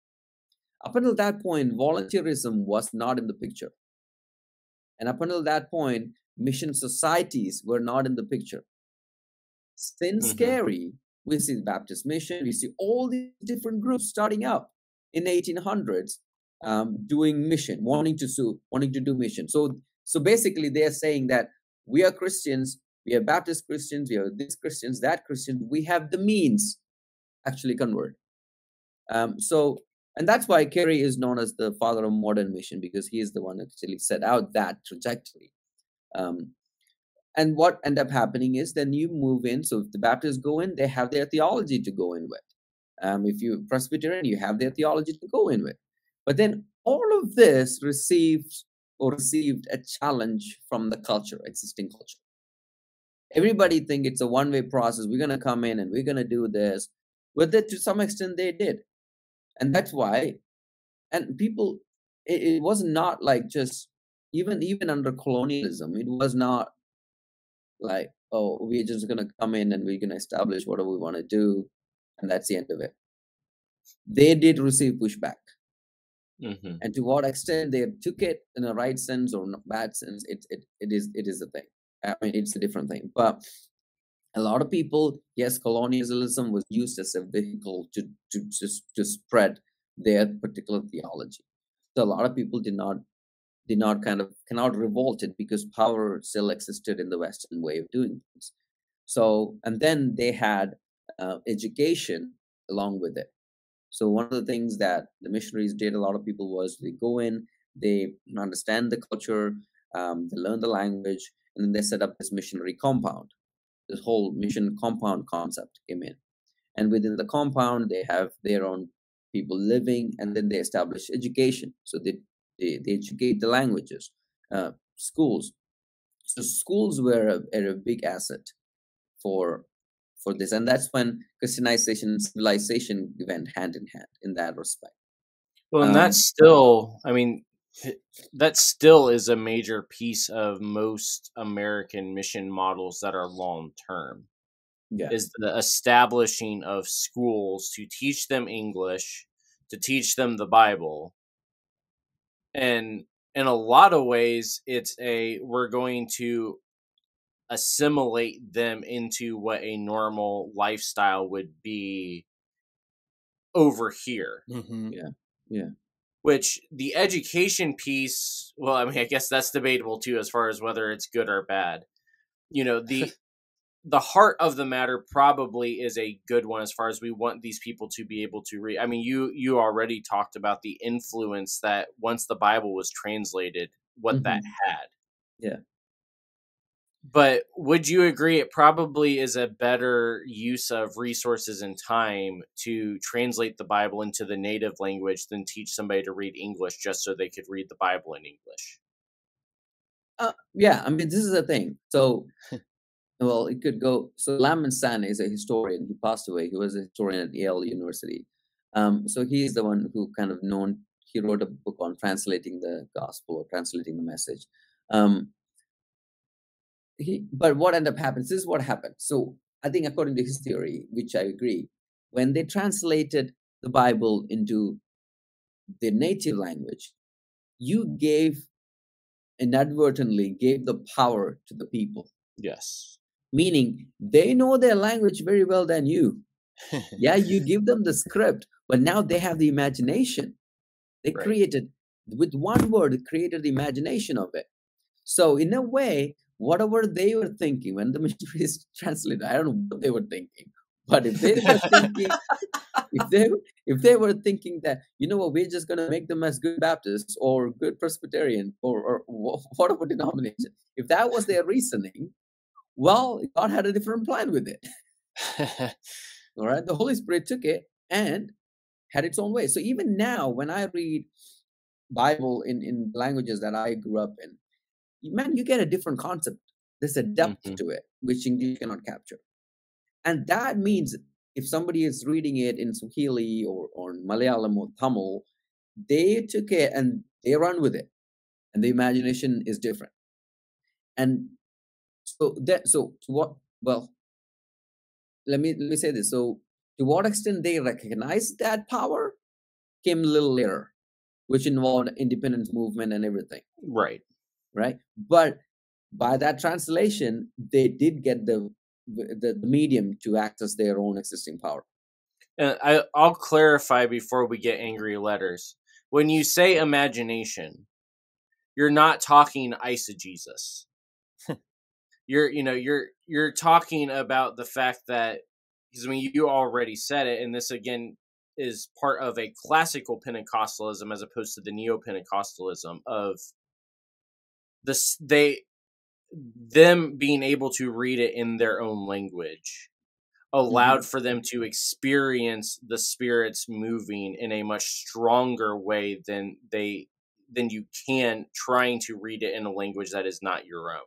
Up until that point, volunteerism was not in the picture. And up until that point, mission societies were not in the picture. Since Carey, we see the Baptist Mission, we see all these different groups starting up in the 1800s, doing mission, wanting to do mission. So basically, they are saying that we are Christians, we are Baptist Christians, we are this Christians, that Christians, we have the means actually convert. And that's why Carey is known as the father of modern mission, because he is the one who actually set out that trajectory. And what ended up happening is then you move in. So if the Baptists go in, they have their theology to go in with. If you're Presbyterian, you have their theology to go in with. But then all of this received a challenge from the culture, existing culture. Everybody think it's a one-way process. We're going to come in and we're going to do this. But that to some extent they did. And that's why, and people, it was not like just, even under colonialism, it was not like, oh, we're just going to come in and we're going to establish whatever we want to do, and that's the end of it. They did receive pushback. And to what extent they took it in a right sense or not bad sense, it is a thing. I mean, it's a different thing. But a lot of people, yes, colonialism was used as a vehicle to spread their particular theology. So a lot of people cannot revolt it because power still existed in the Western way of doing things. So, and then they had education along with it. So one of the things that the missionaries did, a lot of people, was they go in, they understand the culture, they learn the language, and then they set up this missionary compound. This whole mission compound concept came in. And within the compound, they have their own people living, and then they establish education. So they educate the languages, schools. So schools were a big asset for this. And that's when Christianization and civilization went hand in hand in that respect. Well, and that's still, I mean, that still is a major piece of most American mission models that are long term. Yeah. Is the establishing of schools to teach them English, to teach them the Bible. And in a lot of ways, we're going to assimilate them into what a normal lifestyle would be over here. Yeah. Which the education piece, well, I mean, I guess that's debatable too, as far as whether it's good or bad. You know, the heart of the matter probably is a good one, as far as we want these people to be able to read. I mean, you already talked about the influence that once the Bible was translated, what that had. Yeah. But would you agree it probably is a better use of resources and time to translate the Bible into the native language than teach somebody to read English just so they could read the Bible in English? Yeah, I mean, this is the thing. So, well, it could go. So Lam San is a historian. He passed away. He was a historian at Yale University. So he is the one who kind of he wrote a book on translating the gospel or translating the message. But what ended up happening, this is what happened. So I think according to his theory, which I agree, when they translated the Bible into the native language, you inadvertently gave the power to the people. Yes. Meaning they know their language very well than you. Yeah, you give them the script, but now they have the imagination. They Right. created, with one word, they created the imagination of it. So in a way, whatever they were thinking when the missionaries translated, I don't know what they were thinking, but if they were thinking, if they were thinking that, you know what, we're just going to make them as good Baptists or good Presbyterian or whatever denomination, if that was their reasoning, well, God had a different plan with it. All right, the Holy Spirit took it and had its own way. So even now, when I read Bible in languages that I grew up in, man, you get a different concept. There's a depth to it which English cannot capture, and that means if somebody is reading it in Swahili or Malayalam or Tamil, they took it and they run with it, and the imagination is different. And so what? Well, let me say this. So to what extent they recognize that power came a little later, which involved independence movement and everything. Right. Right. But by that translation, they did get the medium to access their own existing power. And I'll clarify before we get angry letters. When you say imagination, you're not talking eisegesis. You're talking about the fact that, because I mean, you already said it, and this again is part of a classical Pentecostalism as opposed to the neo-Pentecostalism of this, them being able to read it in their own language allowed for them to experience the spirits moving in a much stronger way than you can trying to read it in a language that is not your own.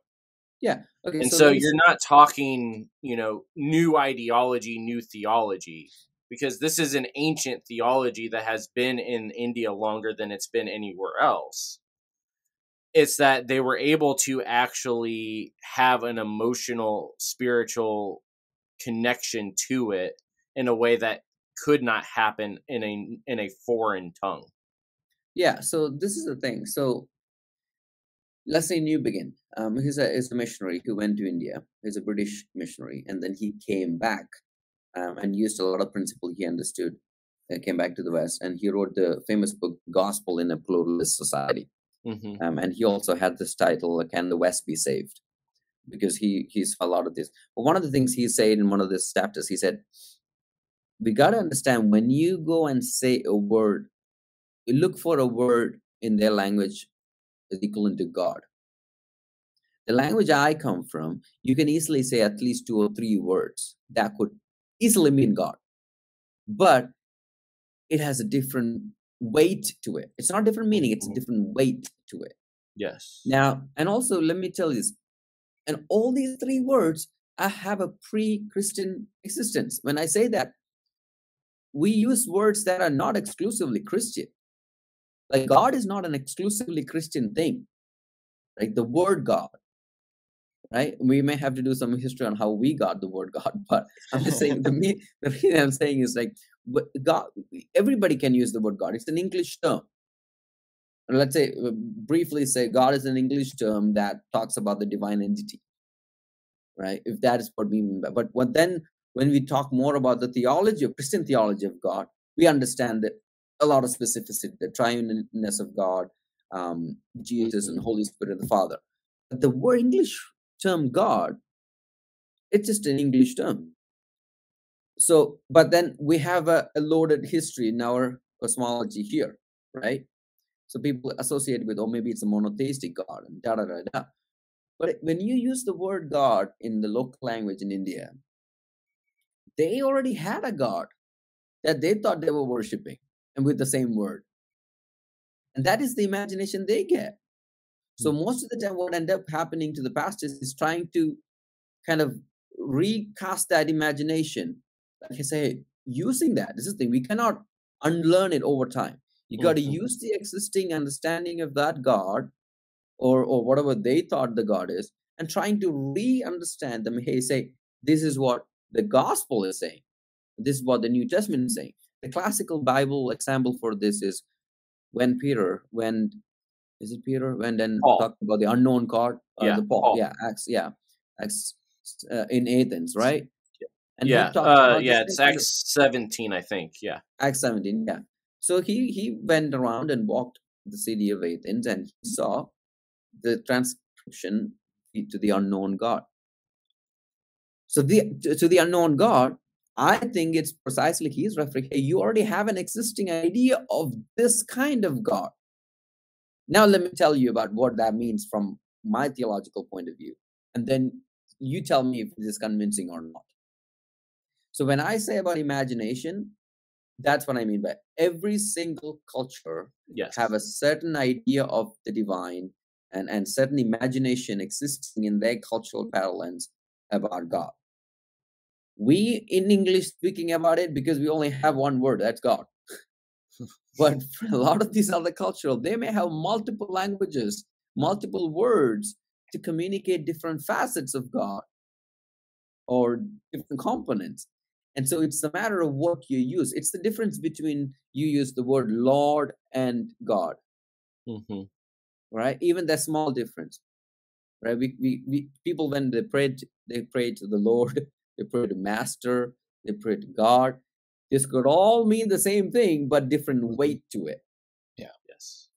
Yeah. Okay. And so you're not talking, new ideology, new theology, because this is an ancient theology that has been in India longer than it's been anywhere else. It's that they were able to actually have an emotional, spiritual connection to it in a way that could not happen in a foreign tongue. Yeah. So this is the thing. So let's say New Begin. He's a missionary who went to India. He's a British missionary, and then he came back and used a lot of principle he understood. Came back to the West, and he wrote the famous book "Gospel in a Pluralist Society." And he also had this title, "Can the West Be Saved?" Because he saw a lot of this. But one of the things he said in one of these chapters, he said, "We got to understand when you go and say a word, you look for a word in their language is equivalent to God. The language I come from, you can easily say at least 2 or 3 words that could easily mean God. But it has a different weight to it. It's not different meaning, it's a different weight to it. Yes. Now, and also let me tell you this, and all these 3 words have a pre-Christian existence. When I say that, we use words that are not exclusively Christian. Like God is not an exclusively Christian thing. Like the word God, right? We may have to do some history on how we got the word God, but I'm just saying the reason I'm saying is like God. Everybody can use the word God. It's an English term. Let's say briefly say God is an English term that talks about the divine entity, right? If that is what we mean by. But when we talk more about the theology of Christian theology of God, we understand that a lot of specificity, the triuneness of God, Jesus and Holy Spirit and the Father. But the word English term God, it's just an English term. So, but then we have a loaded history in our cosmology here, right? So people associate with, maybe it's a monotheistic God and da da da da. But when you use the word God in the local language in India, they already had a God that they thought they were worshiping, and with the same word. And that is the imagination they get. So most of the time, what ends up happening to the pastors is trying to kind of recast that imagination. Like I say, using that. This is the thing. We cannot unlearn it over time. You got to use the existing understanding of that God or whatever they thought the God is, and trying to re-understand them. Hey, say, this is what the gospel is saying. This is what the New Testament is saying. The classical Bible example for this is when Peter then talked about the unknown God, Paul. Acts in Athens, right? And Yeah, he talked about the it's same kind of Acts 17, I think. Yeah. Acts 17. Yeah. So he went around and walked the city of Athens, and he saw the transcription to the unknown God. So to the unknown God, I think it's precisely he's referring, hey, you already have an existing idea of this kind of God. Now let me tell you about what that means from my theological point of view. And then you tell me if it is convincing or not. So when I say about imagination, that's what I mean by every single culture Yes. have a certain idea of the divine and certain imagination existing in their cultural parlance about God. We in English speaking about it because we only have one word, that's God. But for a lot of these other cultural, they may have multiple languages, multiple words to communicate different facets of God or different components. And so it's a matter of what you use. It's the difference between you use the word Lord and God, right? Even that small difference, right? We people, when they pray to the Lord, they pray to Master, they pray to God. This could all mean the same thing, but different weight to it. Yeah. Yes.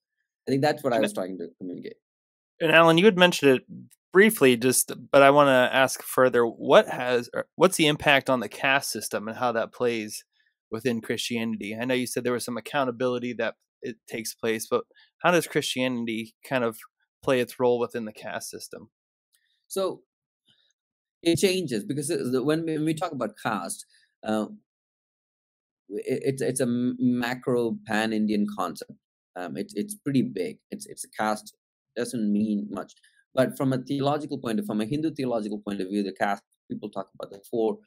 I think that's what I was trying to communicate. And Allan, you had mentioned it briefly, but I want to ask further. What's the impact on the caste system and how that plays within Christianity? I know you said there was some accountability that it takes place, but how does Christianity kind of play its role within the caste system? So it changes because when we talk about caste, it's a macro pan-Indian concept. It's pretty big. It's a caste doesn't mean much, but from a Hindu theological point of view, the caste people talk about the four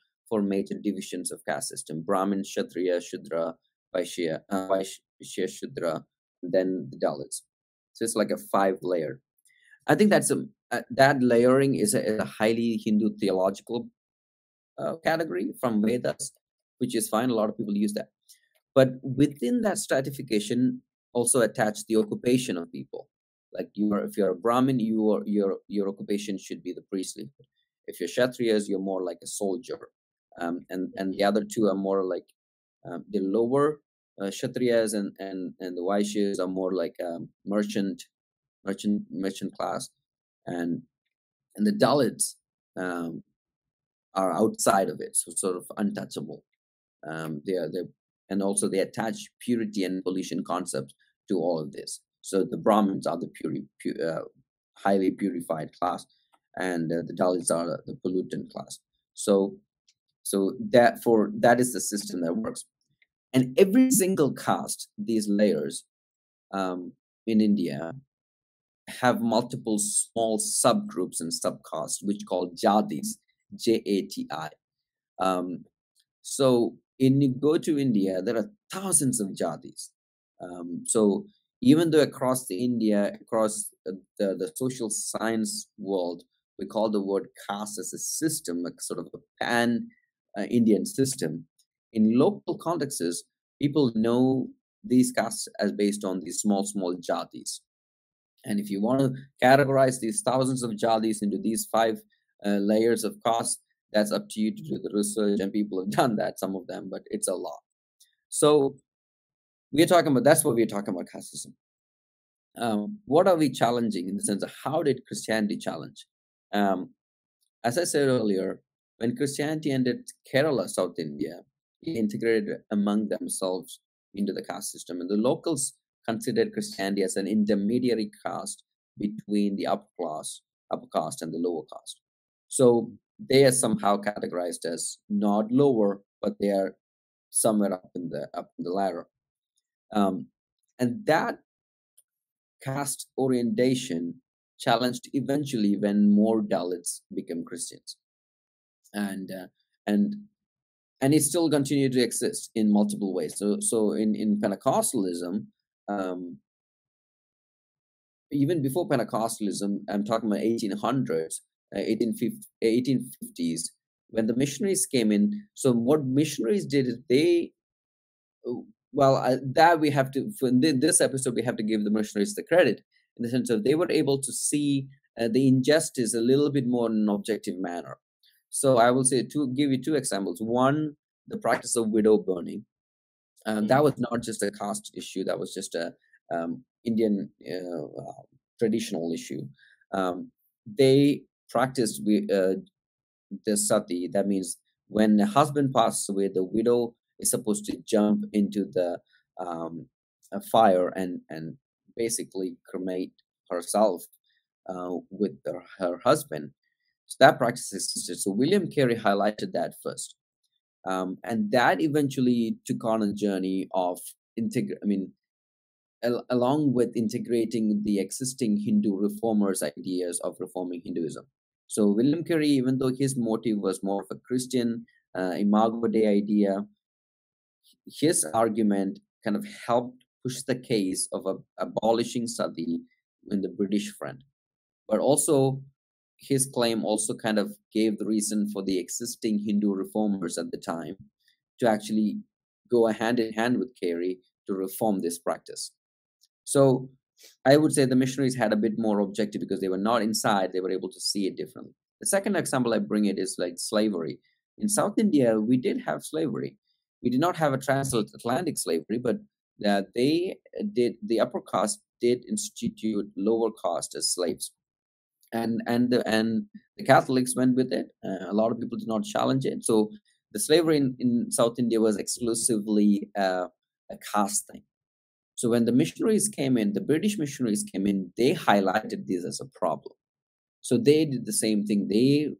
major divisions of caste system: Brahmin, Kshatriya, Shudra, Vaishya, Shudra, and then the Dalits. So it's like a 5-layer. I think that layering is a highly Hindu theological category from Vedas, which is fine. A lot of people use that. But within that stratification, also attach the occupation of people. Like if you're a Brahmin, your occupation should be the priestly. If you're Kshatriyas, you're more like a soldier. And the other two are more like the lower Kshatriyas and the Vaishyas are more like merchant class. And the Dalits are outside of it, so sort of untouchable. And also they attach purity and pollution concepts to all of this. So the Brahmins are the highly purified class, and the Dalits are the pollutant class. So that is the system that works. And every single caste, these layers in India, have multiple small subgroups and subcastes, which called jadis, Jati. So when you go to India, there are thousands of jadis. So even though across the social science world, we call the word caste as a system, like sort of a pan-Indian system, in local contexts, people know these castes as based on these small jadis. And if you want to categorize these thousands of jadis into these 5 layers of caste, that's up to you to do the research, and people have done that, some of them, but it's a lot. So that's what we're talking about casteism. What are we challenging in the sense of how did Christianity challenge? As I said earlier, when Christianity entered Kerala, South India, it integrated among themselves into the caste system, and the locals considered Christianity as an intermediary caste between the upper caste and the lower caste. So they are somehow categorized as not lower, but they are somewhere up in the ladder. And that caste orientation challenged eventually when more Dalits became Christians, and it still continued to exist in multiple ways. So in Pentecostalism, even before Pentecostalism, I'm talking about 1800s, 1850s, when the missionaries came in. So what missionaries did is that we have to, for this episode, we have to give the missionaries the credit in the sense of they were able to see the injustice a little bit more in an objective manner. So I will say to give you two examples. One, the practice of widow burning. That was not just a caste issue. That was just a Indian traditional issue. They practiced the sati. That means when the husband passes away, the widow is supposed to jump into the a fire and basically cremate herself with her husband. So that practice existed. So William Carey highlighted that first. And that eventually took on a journey of along with integrating the existing Hindu reformers' ideas of reforming Hinduism. So William Carey, even though his motive was more of a Christian Imago Dei idea, his argument kind of helped push the case of abolishing sati in the British front. But also, his claim also kind of gave the reason for the existing Hindu reformers at the time to actually go hand in hand with Carey to reform this practice. So I would say the missionaries had a bit more objective because they were not inside, they were able to see it differently. The second example I bring it is like slavery. In South India, we did have slavery. We did not have a transatlantic slavery, but the upper caste did institute lower caste as slaves. And the Catholics went with it. A lot of people did not challenge it. So the slavery in South India was exclusively a caste thing. So when the missionaries came in, the British missionaries came in, they highlighted this as a problem. So they did the same thing. They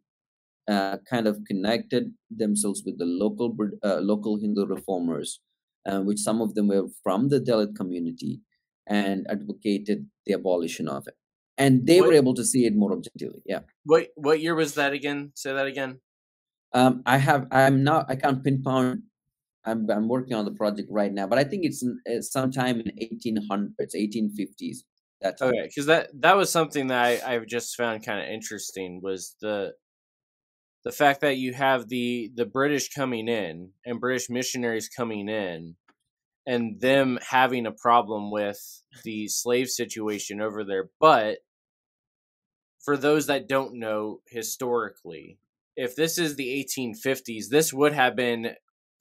kind of connected themselves with the local Hindu reformers, which some of them were from the Dalit community, and advocated the abolition of it. And they were able to see it more objectively. Yeah. What year was that again? Say that again. I can't pinpoint. I'm working on the project right now, but I think it's sometime in 1800s, 1850s. That time. Okay, because that was something that I've just found kind of interesting was the fact that you have the British coming in and British missionaries coming in and them having a problem with the slave situation over there. But for those that don't know historically, if this is the 1850s, this would have been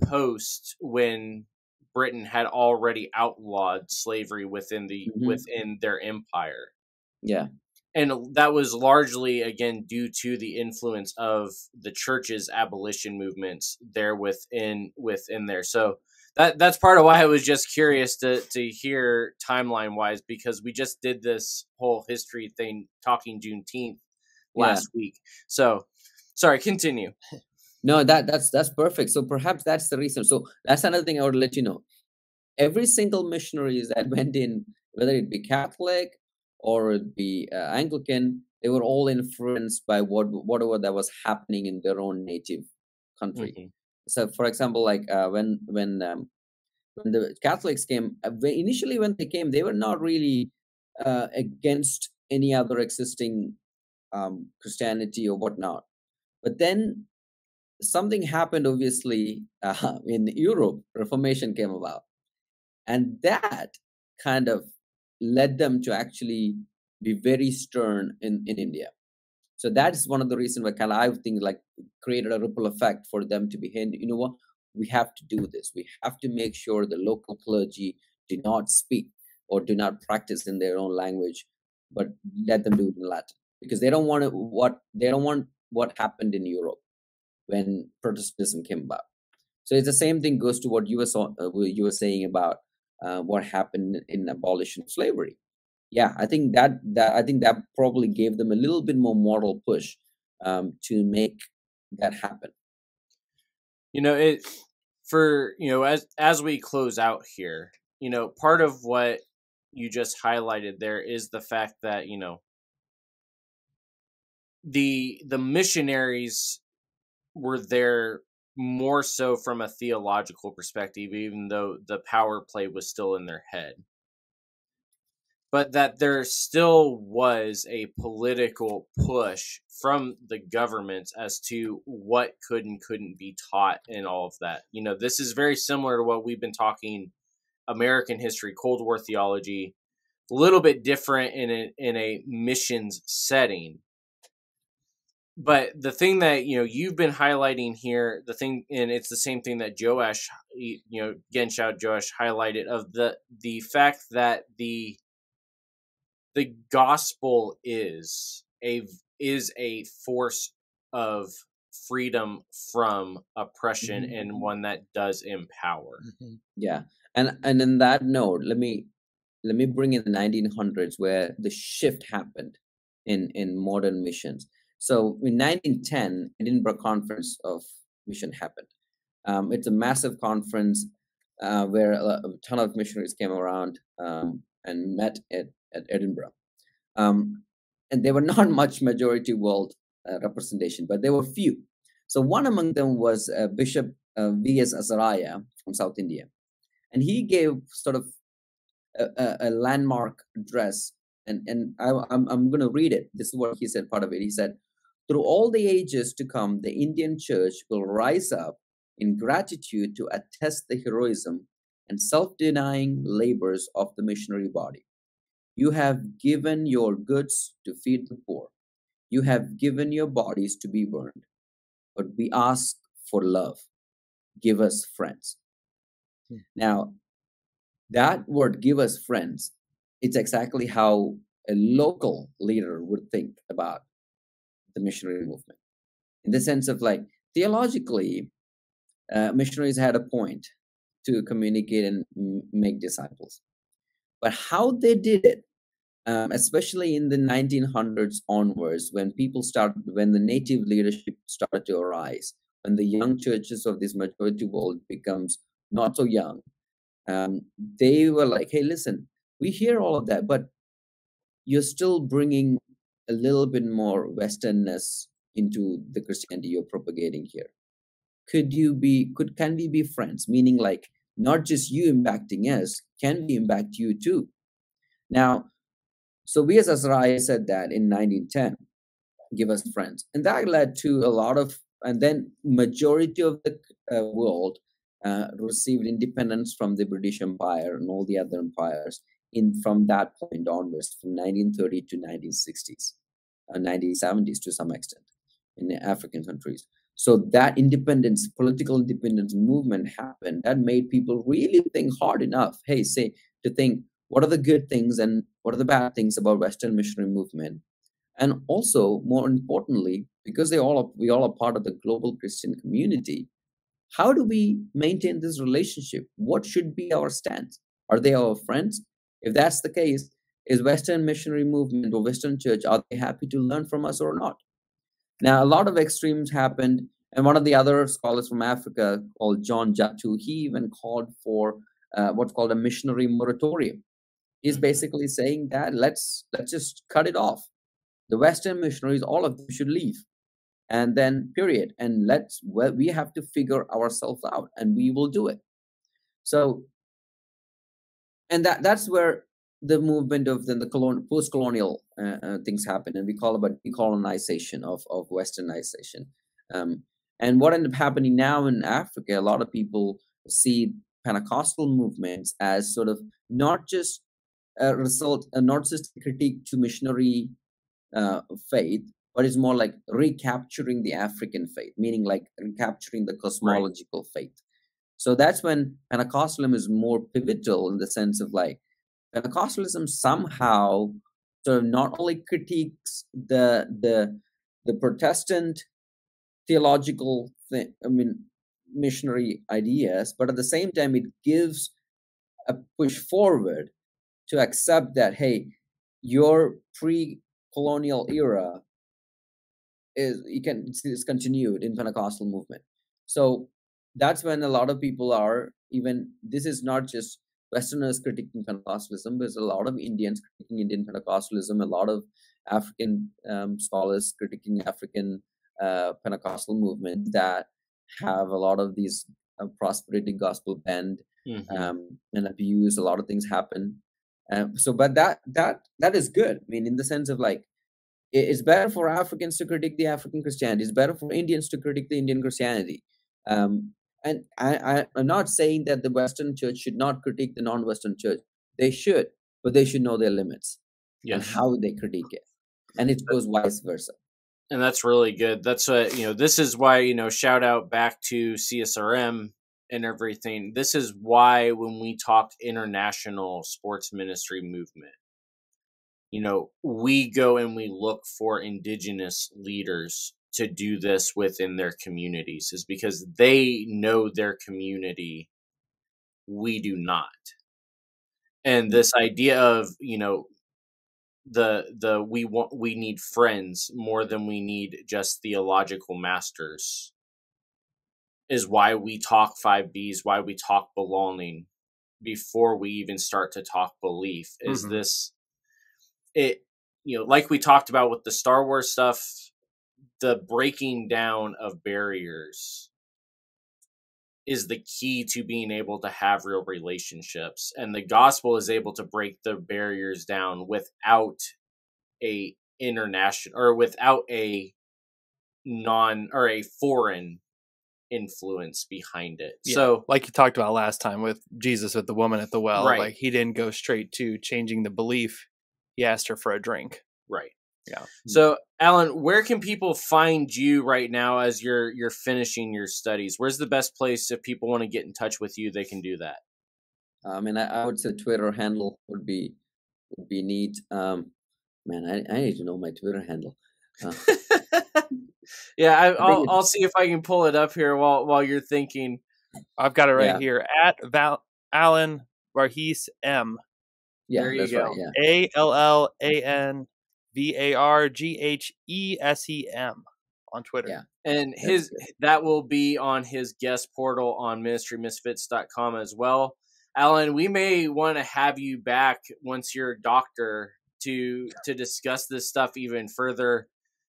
post when Britain had already outlawed slavery within their empire. Yeah. And that was largely, again, due to the influence of the church's abolition movements there within there. So that's part of why I was just curious to hear timeline wise, because we just did this whole history thing talking Juneteenth last week. So sorry, continue. No, that's perfect. So perhaps that's the reason. So that's another thing I would let you know. Every single missionaries that went in, whether it be Catholic or it be Anglican, they were all influenced by whatever that was happening in their own native country. Mm-hmm. So, for example, like when the Catholics came, initially when they came, they were not really against any other existing Christianity or whatnot. But then something happened, obviously, in Europe. Reformation came about. And that kind of led them to actually be very stern in India. So that's one of the reasons why I think like created a ripple effect for them to be, you know what, we have to do this. We have to make sure the local clergy do not speak or do not practice in their own language, but let them do it in Latin, because they don't want what happened in Europe when Protestantism came about. So it's the same thing goes to what you were saying about what happened in abolition of slavery. Yeah, I think that probably gave them a little bit more moral push to make that happen. As we close out here, part of what you just highlighted there is the fact that the missionaries were there more so from a theological perspective, even though the power play was still in their head. But that there still was a political push from the governments as to what could and couldn't be taught and all of that. This is very similar to what we've been talking American history, Cold War theology, a little bit different in a missions setting. but the thing that you've been highlighting here, the thing, and it's the same thing that Joash, again, shout out Joash, highlighted, of the fact that the gospel is a force of freedom from oppression, and one that does empower. Yeah, and in that note, let me bring in the 1900s, where the shift happened in modern missions. So in 1910, Edinburgh Conference of Mission happened. It's a massive conference where a ton of missionaries came around and met at Edinburgh. And there were not much majority world representation, but there were few. So one among them was Bishop V.S. Azariah from South India. And he gave sort of a landmark address. And I'm going to read it. This is what he said, part of it. He said, "Through all the ages to come, the Indian church will rise up in gratitude to attest the heroism and self-denying labors of the missionary body. You have given your goods to feed the poor. You have given your bodies to be burned. But we ask for love. Give us friends." Now, that word, "give us friends," it's exactly how a local leader would think about the missionary movement. In the sense of, like, theologically, missionaries had a point to communicate and make disciples. But how they did it, especially in the 1900s onwards, when the native leadership started to arise, when the young churches of this majority world becomes not so young, they were like, "Hey, listen, we hear all of that, but you're still bringing a little bit more Westernness into the Christianity you're propagating here. Can we be friends?" Meaning, like, not just you impacting us, can we impact you too? Now, so V.S. Azariah said that in 1910, "Give us friends," and that led to a lot of, and then majority of the world received independence from the British Empire and all the other empires from that point onwards, from 1930 to 1960s, 1970s to some extent in the African countries. So that independence, political independence movement happened. That made people really think hard enough. To think, what are the good things and what are the bad things about Western missionary movement? And also, more importantly, because we all are part of the global Christian community, how do we maintain this relationship? What should be our stance? Are they our friends? If that's the case, is Western missionary movement or Western church, are they happy to learn from us or not? Now, a lot of extremes happened, and one of the other scholars from Africa, called John Jatu, he even called for what's called a missionary moratorium. He's basically saying that let's just cut it off. The Western missionaries, all of them, should leave, and then period. And we have to figure ourselves out, and we will do it. So, and that's where the movement of the post-colonial things happen, and we call about decolonization of Westernization. And what ended up happening now in Africa, a lot of people see Pentecostal movements as sort of not just a critique to missionary faith, but it's more like recapturing the African faith, meaning like recapturing the cosmological faith. So that's when Pentecostalism is more pivotal, in the sense of, like, Pentecostalism somehow sort of not only critiques the Protestant theological missionary ideas, but at the same time it gives a push forward to accept that, hey, your pre-colonial era is continued in Pentecostal movement. So that's when a lot of people are, even, this is not just Westerners critiquing Pentecostalism, there's a lot of Indians critiquing Indian Pentecostalism, a lot of African scholars critiquing African Pentecostal movement that have a lot of these prosperity gospel bend and abuse. A lot of things happen. But that is good. I mean, in the sense of, like, it's better for Africans to critique the African Christianity. It's better for Indians to critique the Indian Christianity. And I'm not saying that the Western church should not critique the non-Western church. They should, but they should know their limits and how they critique it. And it goes vice versa. And that's really good. That's what, this is why, shout out back to CSRM and everything. This is why when we talked international sports ministry movement, we go and we look for indigenous leaders to do this within their communities, is because they know their community. We do not. And this idea of, we need friends more than we need just theological masters is why we talk 5Bs, why we talk belonging before we even start to talk belief. Is like we talked about with the Star Wars stuff, the breaking down of barriers is the key to being able to have real relationships. And the gospel is able to break the barriers down without a international or without a foreign influence behind it. Yeah, so like you talked about last time with Jesus with the woman at the well, right. Like he didn't go straight to changing the belief. He asked her for a drink. Right. Yeah. So, Allan, where can people find you right now as you're finishing your studies? Where's the best place if people want to get in touch with you? They can do that. I would say Twitter handle would be neat. I need to know my Twitter handle. Yeah, I'll see if I can pull it up here while you're thinking. I've got it right here at Allan Varghese M. Yeah, there you go. Right, yeah. ALLANVARGHESEM on Twitter. Yeah. And that will be on his guest portal on ministrymisfits.com as well. Allan, we may want to have you back once you're a doctor to discuss this stuff even further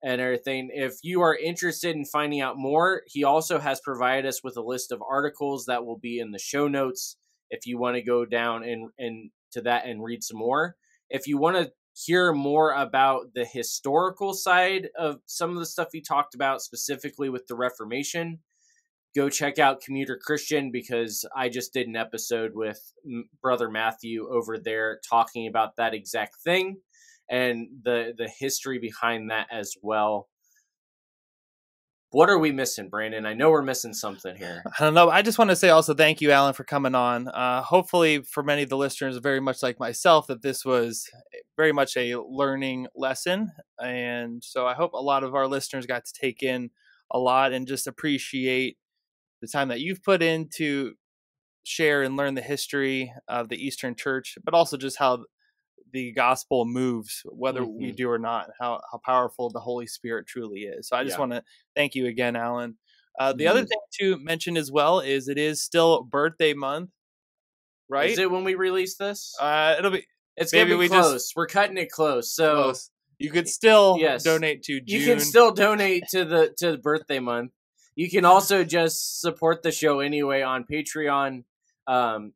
and everything. If you are interested in finding out more, he also has provided us with a list of articles that will be in the show notes if you want to go down and to that and read some more. If you want to hear more about the historical side of some of the stuff he talked about, specifically with the Reformation, go check out Commuter Christian, because I just did an episode with Brother Matthew over there talking about that exact thing and the history behind that as well. What are we missing, Brandon? I know we're missing something here. I don't know. I just want to say also thank you, Allan, for coming on. Hopefully for many of the listeners, very much like myself, that this was very much a learning lesson. And so I hope a lot of our listeners got to take in a lot and just appreciate the time that you've put in to share and learn the history of the Eastern Church, but also just how the gospel moves, whether we do or not, how powerful the Holy Spirit truly is. So I just want to thank you again, Allan. The other thing to mention as well is it is still birthday month, right? Is it when we release this? It'll be. It's going to be close. We're cutting it close. So close. You could still donate to June. You can still donate to the birthday month. You can also just support the show anyway on Patreon.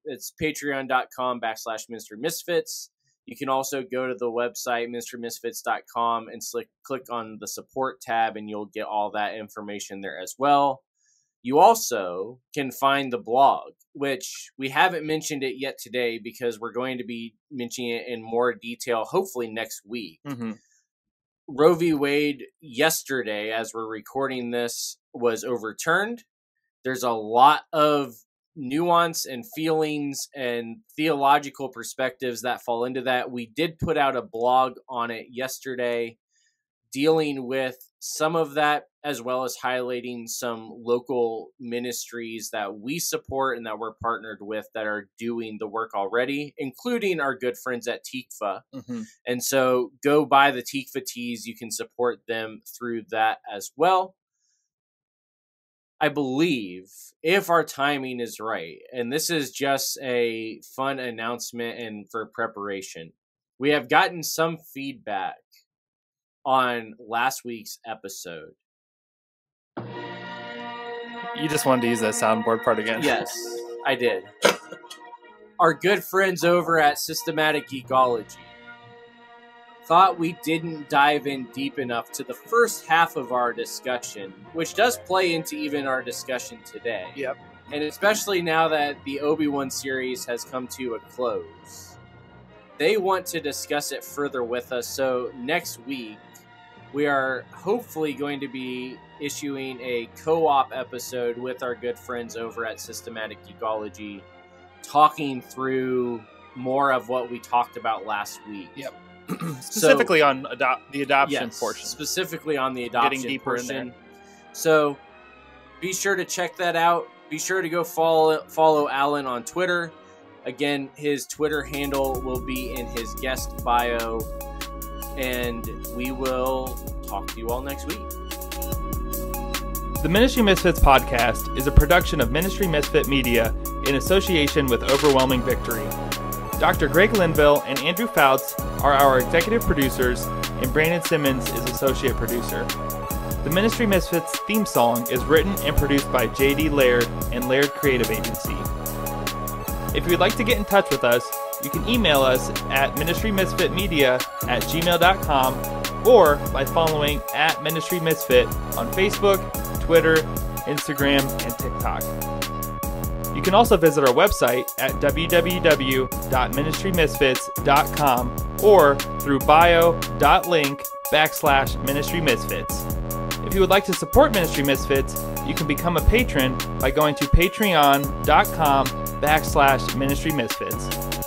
It's patreon.com/MinistyMisfits. You can also go to the website, MinistyMisfits.com, and click on the support tab, and you'll get all that information there as well. You also can find the blog, which we haven't mentioned it yet today because we're going to be mentioning it in more detail, hopefully next week. Roe v. Wade yesterday, as we're recording this, was overturned. There's a lot of nuance and feelings and theological perspectives that fall into that. We did put out a blog on it yesterday dealing with some of that, as well as highlighting some local ministries that we support and that we're partnered with that are doing the work already, including our good friends at Tikva. And so go buy the Tikva tees. You can support them through that as well. I believe, if our timing is right, and this is just a fun announcement and for preparation, we have gotten some feedback on last week's episode. You just wanted to use that soundboard part again. Yes, I did. Our good friends over at Systematic Geekology thought we didn't dive in deep enough to the first half of our discussion, which does play into even our discussion today. Yep. And especially now that the Obi-Wan series has come to a close, they want to discuss it further with us. So next week, we are hopefully going to be issuing a co-op episode with our good friends over at Systematic Geekology, talking through more of what we talked about last week. Yep. Specifically on the adoption portion. Specifically on the adoption Getting deeper portion. in there. So be sure to check that out. Be sure to go follow Allan on Twitter. Again, his Twitter handle will be in his guest bio. And we will talk to you all next week. The Ministry Misfits podcast is a production of Ministry Misfit Media in association with Overwhelming Victory. Dr. Greg Linville and Andrew Fouts are our executive producers, and Brandon Simmons is associate producer. The Ministry Misfits theme song is written and produced by J.D. Laird and Laird Creative Agency. If you would like to get in touch with us, you can email us at ministrymisfitmedia@gmail.com or by following @ministrymisfit on Facebook, Twitter, Instagram, and TikTok. You can also visit our website at www.ministrymisfits.com or through bio.link/ministrymisfits. If you would like to support Ministry Misfits, you can become a patron by going to patreon.com/ministrymisfits.